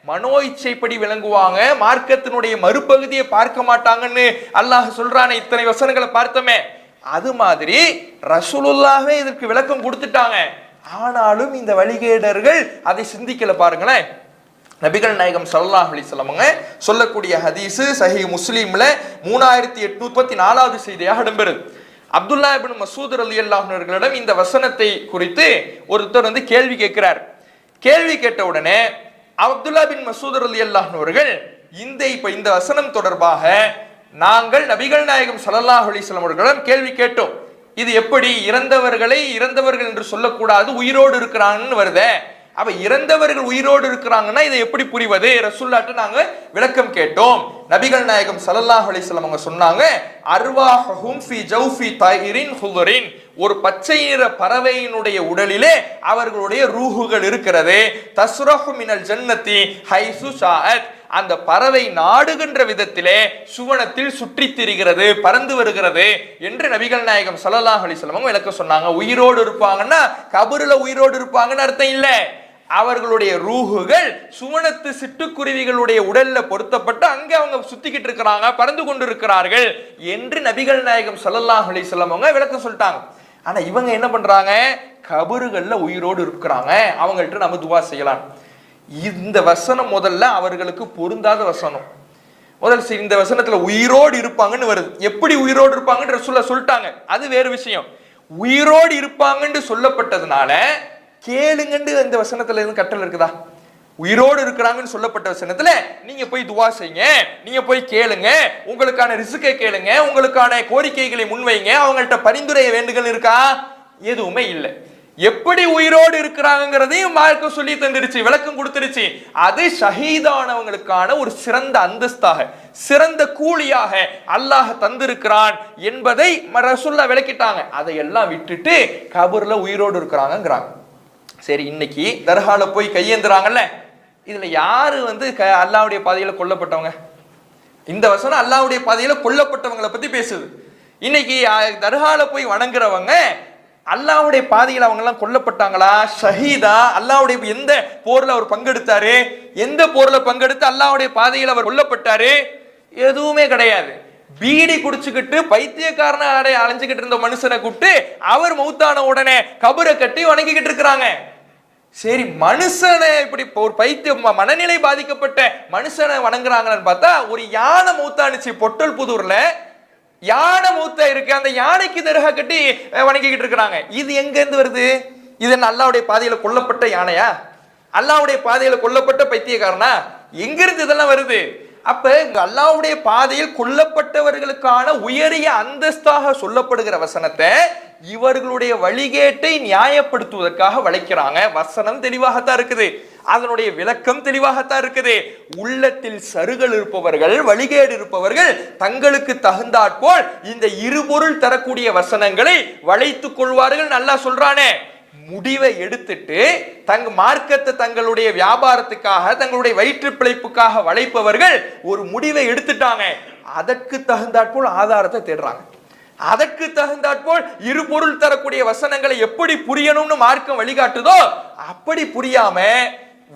மனோ இச்சைப்படி விளங்குவாங்க, மார்க்கத்தினுடைய மறுபகுதியை பார்க்க மாட்டாங்கன்னு அல்லாஹ் சொல்றானே, இத்தனை வசனங்களை பார்த்தோமே. அது மாதிரி ரசூலுல்லாஹ்வே இதற்கு விளக்கம் கொடுத்துட்டாங்க. ஆனாலும் இந்த வழிகேடர்கள் அதை சிந்திக்கல. பாருங்களேன், நபிகள் நாயகம் ஸல்லல்லாஹு அலைஹி வஸல்லம் சொல்லக்கூடிய ஹதீஸ் சஹீஹ் முஸ்லிம்ல 3834வது செய்தியாக இடம்பெறுது. அப்துல்லா இப்னு மஸ்ஊத் ரலியல்லாஹு அன்ஹு அவர்களிடம் இந்த வசனத்தை குறித்து ஒருத்தர் கேள்வி கேட்கிறார். கேள்வி கேட்ட உடனே அப்துல்லா பின் மஸ்ஊத் ரலியல்லாஹு அன்ஹு அவர்கள் இந்த வசனம் தொடர்பாக நாங்கள் நபிகள் நாயகம் ஸல்லல்லாஹு அலைஹி வஸல்லம் அவர்களிடம் கேள்வி கேட்டோம், இது எப்படி இறந்தவர்களை இறந்தவர்கள் என்று சொல்லக்கூடாது, உயிரோடு இருக்கிறாங்கன்னு வருதே, அப்ப இறந்தவர்கள் உயிரோடு இருக்கிறாங்கன்னா இதை எப்படி புரிவது? ரசூலுல்லாஹ்ட்ட நாங்க விளக்கம் கேட்டோம். நபிகள் நாயகம் ஸல்லல்லாஹு அலைஹி வஸல்லம் அவங்க சொன்னாங்க, அர்வாஹும் ஃபீ ஜௌஃபி தைரின் ஹுதுரின், ஒரு பச்சை நிற பறவையினுடைய உடலிலே அவர்களுடைய ரூஹுகள் இருக்கிறது. தஸ்ரஹு மினல் ஜன்னதி ஹைசு ஷாஅத், அந்த பறவை நாடுகின்ற விதத்திலே சுவனத்தில் சுற்றி திரிகிறது, பறந்து வருகிறது என்று நபிகள் நாயகம் ஸல்லல்லாஹு அலைஹி வஸல்லம் விளக்க சொன்னாங்க. உயிரோடு இருப்பாங்கன்னா கபருல உயிரோடு இருப்பாங்கன்னு அர்த்தம் இல்ல, அவர்களுடைய ரூஹுகள் சுவனத்து சிட்டுக்குருவிகளுடைய உடல்ல பொருத்தப்பட்டு அங்க அவங்க சுத்திக்கிட்டு இருக்கிறாங்க, பறந்து கொண்டு இருக்கிறார்கள் என்று நபிகள் நாயகம் ஸல்லல்லாஹு அலைஹி வஸல்லம் விளக்கம் சொல்லிட்டாங்க. ஆனா இவங்க என்ன பண்றாங்க? கபறுகள்ல உயிரோடு இருக்கிறாங்க, அவங்கள்ட்ட நம்ம துவா செய்யலாம். இந்த வசனம் முதல்ல அவர்களுக்கு பொருந்தாத வசனம். இந்த வசனத்துல உயிரோடு இருப்பாங்கன்னு வருது. எப்படி உயிரோடு இருப்பாங்கன்னு ரசூலுல்லாஹ் சொல்லிட்டாங்க, அது வேறு விஷயம். உயிரோடு இருப்பாங்கன்னு சொல்லப்பட்டதுனால கேளுங்கன்னு இந்த வசனத்துல இருந்து கட்டளை இருக்குதா? உயிரோடு இருக்கிறாங்கன்னு சொல்லப்பட்ட வசனத்துல நீங்க போய் துவா செய்யுங்க, நீங்க போய் கேளுங்க, உங்களுக்கான ரிஸ்கை கேளுங்க, உங்களுக்கான கோரிக்கைகளை முன்வைங்க, அவங்கள்ட்ட பரிந்துரைய வேண்டுகள் இருக்கா? எதுவுமே இல்லை. எப்படி உயிரோடு இருக்கிறாங்கிறதையும் மார்க்கம் சொல்லி தந்துருச்சு, விளக்கம் கொடுத்துருச்சு. அது ஷஹீதானவங்களுக்கான ஒரு சிறந்த அந்தஸ்தாக, சிறந்த கூலியாக அல்லாஹ் தந்திருக்கிறான் என்பதை ரசூலுல்லாஹ் விளக்கிட்டாங்க. அதையெல்லாம் விட்டுட்டு கபர்ல உயிரோடு இருக்கிறாங்கிறாங்க. சரி, இன்னைக்கு தர்கால போய் கையேந்துறாங்கல்ல, இதுல யாரு அல்லாஹ்வுடைய பாதையில கொல்லப்பட்டவங்க? இந்த வசனம் அல்லாஹ்வுடைய பாதையில கொல்லப்பட்டவங்களை பத்தி பேசுது. இன்னைக்கு தர்கால போய் வணங்குறவங்க அல்லாஹ்வுடைய பாதையில் அவங்க எல்லாம் கொல்லப்பட்டாங்களா? ஷஹீதா? அல்லாஹ்வுடைய எந்த போர்ல அவர் பங்கெடுத்தாரு? எந்த போர்ல பங்கெடுத்து அல்லாஹ்வுடைய பாதையில் அவர் கொல்லப்பட்டாரு? எதுவுமே கிடையாது. பீடி குடிச்சுக்கிட்டு பைத்தியக்காரன அலைஞ்சுக்கிட்டு இருந்த மனுஷனை கூப்பிட்டு அவர் மௌத்தான உடனே கபரை கட்டி வணங்கிக்கிட்டு இருக்கிறாங்க. சரி, மனுஷனை இப்படி ஒரு பைத்தியம் மனநிலை பாதிக்கப்பட்ட மனுஷனை வணங்குறாங்கன்னு பார்த்தா ஒரு யானை மௌத்தானுச்சு பொட்டல் புதூர்ல. யானை மூத்த இருக்கு, அந்த யானைக்கு தர்கா கட்டி வணங்கிக்கிட்டு இருக்கிறாங்க. இது எங்க இருந்து வருது? இது என்ன அல்லாஹ்வுடைய பாதையில கொல்லப்பட்ட யானையா? அல்லாஹ்வுடைய பாதையில கொல்லப்பட்ட பைத்தியக்காரனா? எங்க இருந்து இதெல்லாம் வருது? அப்ப அல்லாஹ்வுடைய பாதையில் கொல்லப்பட்டவர்களுக்கான உயரிய அந்தஸ்தாக சொல்லப்படுகிற வசனத்தை இவர்களுடைய வழிகேட்டை நியாயப்படுத்துவதற்காக வளைக்கிறாங்க. வசனம் தெளிவாகத்தான் இருக்குது, அதனுடைய விளக்கம் தெளிவாகத்தான் இருக்குது. உள்ளத்தில் சருகள் இருப்பவர்கள், வழிகேடு இருப்பவர்கள் தங்களுக்கு தகுந்தாற்போல் இந்த இருபொருள் தரக்கூடிய வசனங்களை வளைத்துக் கொள்வார்கள். நல்லா சொல்றானே, முடிவை எடுத்துட்டு தங்க மார்க்கத்தை தங்களுடைய வியாபாரத்துக்காக தங்களுடைய வயிற்று பிழைப்புக்காக வளைப்பவர்கள் ஒரு முடிவை எடுத்துட்டாங்க. அதற்கு தகுந்தாற்போல் ஆதாரத்தை தேடுறாங்க. அதற்கு தகுந்தாற்போல் இருபொருள் தரக்கூடிய வசனங்களை எப்படி புரியணும்னு மார்க்கம் வழிகாட்டுதோ அப்படி புரியாம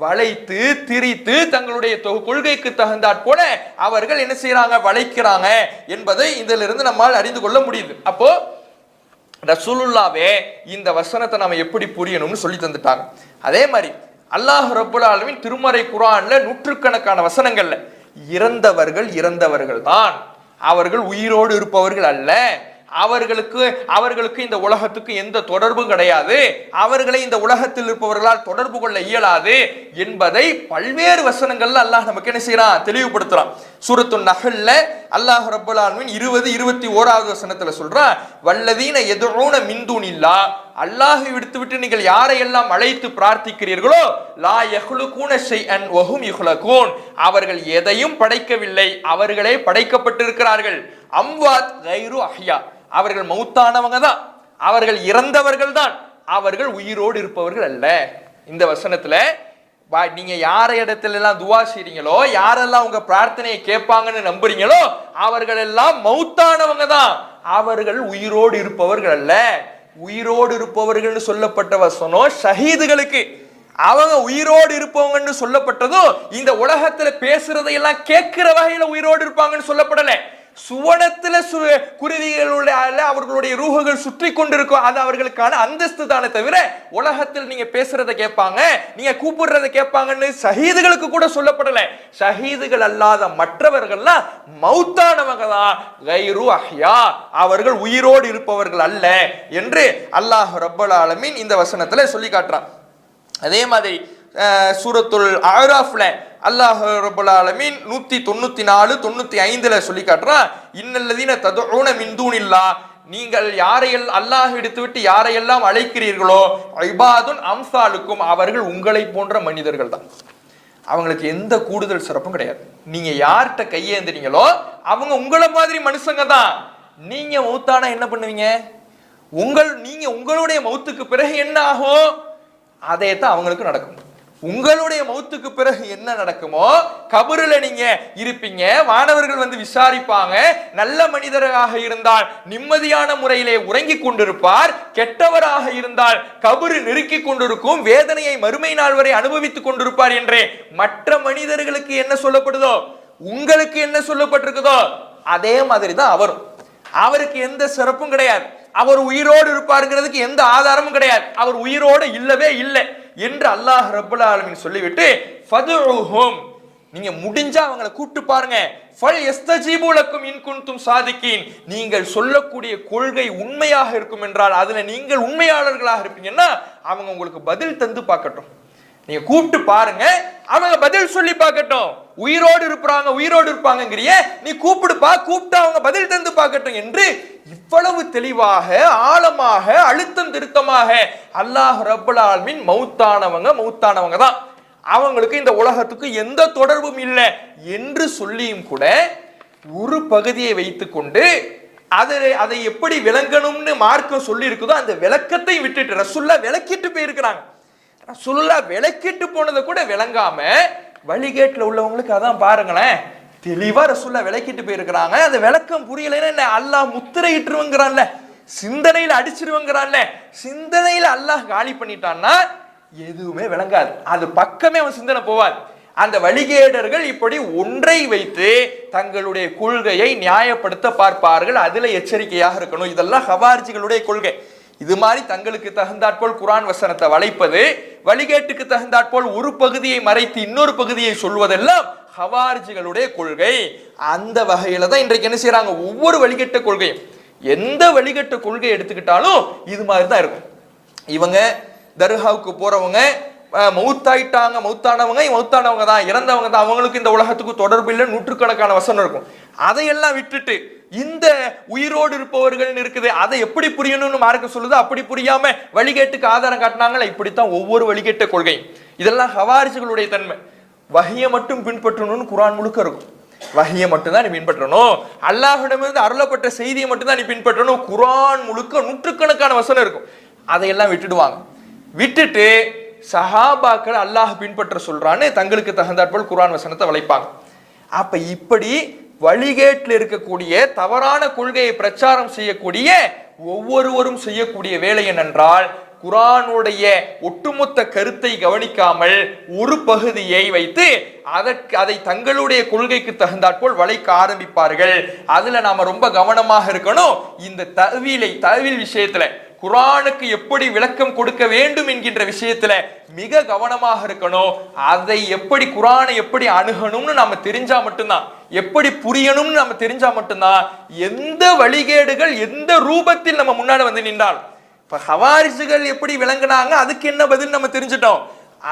வளைத்து திரித்து தங்களுடைய கொள்கைக்கு தகுந்தாற் போல அவர்கள் என்ன செய்யறாங்க? வளைக்கிறாங்க என்பதை இதிலிருந்து நம்மால் அறிந்து கொள்ள முடியுது. அப்போ ரசூலுல்லாவே இந்த வசனத்தை நாம எப்படி புரியணும்னு சொல்லி தந்துட்டாங்க. அதே மாதிரி அல்லாஹ் ரப்புல் ஆலமீன் திருமறை குர்ஆன்ல நூற்றுக்கணக்கான வசனங்கள்ல இறந்தவர்கள் தான், அவர்கள் உயிரோடு இருப்பவர்கள் அல்ல, அவர்களுக்கு இந்த உலகத்துக்கு எந்த தொடர்பும் கிடையாது, அவர்களை இந்த உலகத்தில் இருப்பவர்களால் தொடர்பு கொள்ள இயலாது என்பதை பல்வேறு வசனங்கள்ல அல்லாஹ் நமக்கு என்ன செய்யறான்? தெளிவுபடுத்துறான். சூரத்துன் நஹ்ல்ல அல்லாஹ் ரப்பல் ஆலமீன் 20-21வது வசனத்துல சொல்றான், வல்லதீன யதுஊன மின் தூனில்லாஹ், அல்லாஹ்வை விட்டு நீங்கள் யாரையெல்லாம் அழைத்து பிரார்த்திக்கிறீர்களோ லா யஹ்லுகூன ஷைஅன் வஹும் யுஹ்லகூன், அவர்கள் எதையும் படைக்கவில்லை, அவர்களே படைக்கப்பட்டிருக்கிறார்கள். அம்வாத் கைரு அஹ்யா, அவர்கள் மௌத்தானவங்க தான், அவர்கள் இறந்தவர்கள் தான், அவர்கள் உயிரோடு இருப்பவர்கள் அல்ல. இந்த வசனத்துல நீங்க யார இடத்துல எல்லாம் துவா செய்றீங்களோ, யாரெல்லாம் உங்க பிரார்த்தனையை கேட்பாங்கன்னு நம்புறீங்களோ அவர்கள் எல்லாம் மௌத்தானவங்க தான், அவர்கள் உயிரோடு இருப்பவர்கள் அல்ல. உயிரோடு இருப்பவர்கள் சொல்லப்பட்ட வசனம் ஷஹீதுகளுக்கு. அவங்க உயிரோடு இருப்பவங்கன்னு சொல்லப்பட்டதும் இந்த உலகத்துல பேசுறதையெல்லாம் கேட்கிற வகையில உயிரோடு இருப்பாங்கன்னு சொல்லப்படல. சுவனத்துல குருவிகளுடைய அவர்களுடைய ரூஹுகள் சுற்றி கொண்டிருக்கும், அது அவர்களுக்கான அந்தஸ்து தானே தவிர உலகத்தில் நீங்க பேசுறதை கேட்பாங்க, நீங்க கூப்பிடுறதை கேட்பாங்கன்னு ஷஹீதுகளுக்கு கூட சொல்லப்படல. ஷஹீதுகள் அல்லாத மற்றவர்கள்லாம் மௌத்தானவங்க தான், கைரு அஹ்யா, அவர்கள் உயிரோடு இருப்பவர்கள் அல்ல என்று அல்லாஹ் ரப்பல் ஆலமீன் இந்த வசனத்துல சொல்லி காட்டுறான். அதே மாதிரி சூரத்துல் அராஃப்ல அல்லாஹ் ரப்பல் ஆலமீன் 194-95ல சொல்லி காட்டுறான், இன்னல்லதீன ததுஊன மின் தூனில்லாஹ், நீங்கள் யாரையெல்லாம் அல்லாஹ் எடுத்துவிட்டு யாரையெல்லாம் அழைக்கிறீர்களோ இபாதுன் அம்சாலுக்கும், அவர்கள் உங்களை போன்ற மனிதர்கள் தான், அவங்களுக்கு எந்த கூடுதல் சிறப்பும் கிடையாது. நீங்க யார்கிட்ட கையேந்தினீங்களோ அவங்க உங்களை மாதிரி மனுஷங்க தான். நீங்க மௌத்தானா என்ன பண்ணுவீங்க? நீங்க உங்களுடைய மௌத்துக்கு பிறகு என்ன ஆகும்? அதே தான் அவங்களுக்கு நடக்கும். உங்களுடைய மௌத்துக்கு பிறகு என்ன நடக்குமோ, கபருல நீங்க இருப்பீங்க, மாணவர்கள் வந்து விசாரிப்பாங்க, நல்ல மனிதராக இருந்தால் நிம்மதியான முறையிலே உறங்கி கொண்டிருப்பார், கெட்டவராக இருந்தால் கபரு நெருக்கி கொண்டிருக்கும், வேதனையை மறுமை நாள் வரை அனுபவித்துக் கொண்டிருப்பார் என்றே மற்ற மனிதர்களுக்கு என்ன சொல்லப்படுதோ உங்களுக்கு என்ன சொல்லப்பட்டிருக்குதோ அதே மாதிரி தான் அவரும். அவருக்கு எந்த சிறப்பும் கிடையாது, அவர் உயிரோடு இருப்பாருங்கிறதுக்கு எந்த ஆதாரமும் கிடையாது, அவர் உயிரோடு இல்லவே இல்லை என்று அல்லாஹ் ரப்பல் ஆலமீன் சொல்லிவிட்டு ஃபதுஉஹும், நீங்க முடிஞ்சா அவங்களை கூப்பிட்டு பாருங்க, ஃபல் யஸ்தஜீபு லக்கும் இன் குன்தும் சாதிகீன், நீங்கள் சொல்லக்கூடிய கொள்கை உண்மையாக இருக்கும் என்றால், அதுல நீங்கள் உண்மையாளர்களாக இருப்பீங்கன்னா அவங்க உங்களுக்கு பதில் தந்து பார்க்கட்டும். நீங்க கூப்பிட்டு பாருங்க, அவங்க பதில் சொல்லி பார்க்கட்டும். உயிரோடு இருப்பாங்கங்கிறிய, நீ கூப்பிடுப்பா, கூப்பிட்டு அவங்க பதில் தந்து பார்க்கட்டும் என்று இவ்வளவு தெளிவாக ஆழமாக அழுத்தம் திருத்தமாக அல்லாஹ் ரப்பல் ஆலமீன் மௌத்தானவங்க தான், அவங்களுக்கு இந்த உலகத்துக்கு எந்த தொடர்பும் இல்லை என்று சொல்லியும் கூட ஒரு பகுதியை வைத்துக் கொண்டு அதை எப்படி விளங்கணும்னு மார்க்கம் சொல்லி இருக்குதோ அந்த விளக்கத்தை விட்டுட்டு ரசூலுல்லாஹ் விளக்கிட்டு போயிருக்கிறாங்க. ரசூலுல்லாஹ் விளக்கிட்டு போனதை கூட விளங்காம வழிகேட்டுல உள்ளவங்களுக்கு அதான் பாருங்களேன், தெளிவா ரசூலுல்லாஹ் விளக்கிட்டு போயிருக்கிறாங்க. அந்த விளக்கம் புரியலைன்னா அல்லாஹ் முத்திரையிட்டுருங்கிறான்ல, சிந்தனையில அடிச்சிருவங்கிறான்ல, சிந்தனையில அல்லாஹ் காலி பண்ணிட்டான்னா எதுவுமே விளங்காது, அது பக்கமே அவன் சிந்தனை போவாது. அந்த வழிகேடர்கள் இப்படி ஒன்றை வைத்து தங்களுடைய கொள்கையை நியாயப்படுத்த பார்ப்பார்கள். அதுல எச்சரிக்கையாக இருக்கணும். இதெல்லாம் ஹவாரிஜிகளுடைய கொள்கை. இது மாதிரி தங்களுக்கு தகுந்தாற்போல் குர்ஆன் வசனத்தை வளைப்பது, வழிகேட்டுக்கு தகுந்தாற்போல் ஒரு பகுதியை மறைத்து இன்னொரு பகுதியை சொல்வதெல்லாம் ஹவாரிஜிகளுடைய கொள்கை. அந்த வகையில தான் இன்றைக்கு என்ன செய்யறாங்க, ஒவ்வொரு வழிகட்ட கொள்கையும், எந்த வழிகட்ட கொள்கை எடுத்துக்கிட்டாலும் இது மாதிரி தான் இருக்கும். இவங்க தர்காவுக்கு போறவங்க மௌத்தாயிட்டாங்க, மௌத்தானவங்க தான், இறந்தவங்க தான், அவங்களுக்கு இந்த உலகத்துக்கு தொடர்பு இல்லை, நூற்றுக்கணக்கான வசனம் இருக்கும். அதையெல்லாம் விட்டுட்டு இந்த உயிரோடு இருப்பவர்கள் இருக்குது, அதை எப்படி புரியணும்னு மார்க்க சொல்லுது, அப்படி புரியாம வழிகேட்டுக்கு ஆதாரம் காட்டினாங்களா, இப்படித்தான் ஒவ்வொரு வழிகேட்ட கொள்கையும். இதெல்லாம் ஹவாரிஜிகளுடைய தன்மை. வஹியை மட்டும் பின்பற்றணும்னு குர்ஆன் முழுக்க இருக்கும். வஹியை மட்டும் தான் நீ பின்பற்றணும், அல்லாஹ்விடமிருந்து அருளப்பட்ட செய்தியை மட்டும் தான் நீ பின்பற்றணும். குர்ஆன் முழுக்க நூற்றுக்கணக்கான வசனம் இருக்கும். அதையெல்லாம் விட்டுடுவாங்க. விட்டுட்டு சஹாபாக்கள் அல்லாஹ் பின்பற்ற சொல்றான்னு தங்களுக்கு தகுந்தாற்போல் குர்ஆன் வசனத்தை வளைப்பாங்க. அப்ப இப்படி வழிகேட்டில் இருக்கக்கூடிய தவறான கொள்கையை பிரச்சாரம் செய்யக்கூடிய ஒவ்வொருவரும் செய்யக்கூடிய வேலை என்னென்றால், குர்ஆனுடைய ஒட்டுமொத்த கருத்தை கவனிக்காமல் ஒரு பகுதியை வைத்து அதை தங்களுடைய கொள்கைக்கு தகுந்தாற்போல் வளைக்க ஆரம்பிப்பார்கள். அதுல நாம ரொம்ப கவனமாக இருக்கணும். இந்த தஅவீல் விஷயத்துல, குர்ஆனுக்கு எப்படி விளக்கம் கொடுக்க வேண்டும் என்கின்ற விஷயத்துல மிக கவனமாக இருக்கணும். அதை எப்படி, குர்ஆனை எப்படி அணுகணும்னு நாம தெரிஞ்சா மட்டும்தான், எப்படி புரியணும்னு நாம தெரிஞ்சா மட்டும்தான், எந்த வழிகேடுகள் எந்த ரூபத்தில் நம்ம முன்னாடி வந்து நின்றாலும், இப்ப ஹவாரிஜிகள் எப்படி விளங்குனாங்க அதுக்கு என்ன பதில் நம்ம தெரிஞ்சிட்டோம்.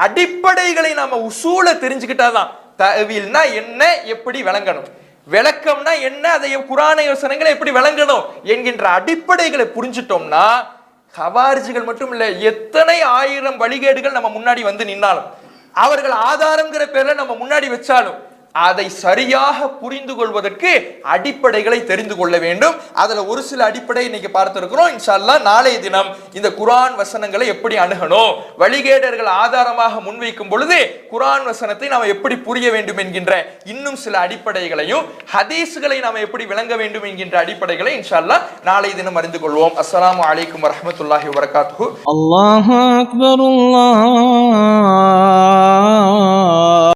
அடிப்படைகளை நாம உசூல தெரிஞ்சுக்கிட்டாதான் தஅவீல்னா என்ன, எப்படி விளங்கணும், விளக்கம்னா என்ன, அதை குர்ஆன் வசனங்களை எப்படி விளங்கணும் என்கின்ற அடிப்படைகளை புரிஞ்சிட்டோம்னா, ஹவாரிஜிகள் மட்டும் இல்ல, எத்தனை ஆயிரம் வழிகேடுகள் நம்ம முன்னாடி வந்து நின்னாலும், அவர்கள் ஆதாரம்ங்கிற பேர்ல நம்ம முன்னாடி வச்சாலும், அதை சரியாக புரிந்து கொள்வதற்கு அடிப்படைகளை தெரிந்து கொள்ள வேண்டும். அதுல ஒரு சில அடிப்படை இன்னைக்கு பார்த்திருக்கிறோம். இன்ஷா அல்லாஹ் நாளைய தினம் இந்த குர்ஆன் வசனங்களை எப்படி அணுகணும், வழிகேடர்கள் ஆதாரமாக முன்வைக்கும் பொழுது குர்ஆன் வசனத்தை நாம் எப்படி புரிய வேண்டும் என்கின்ற இன்னும் சில அடிப்படைகளையும், ஹதீஸ்களை நாம் எப்படி விளங்க வேண்டும் என்கின்ற அடிப்படைகளை இன்ஷா அல்லாஹ் நாளைய தினம் அறிந்து கொள்வோம். அஸ்ஸலாமு அலைக்கும் வரஹ்மத்துல்லாஹி வபரகாத்துஹு. அல்லாஹு அக்பர். அல்லாஹ்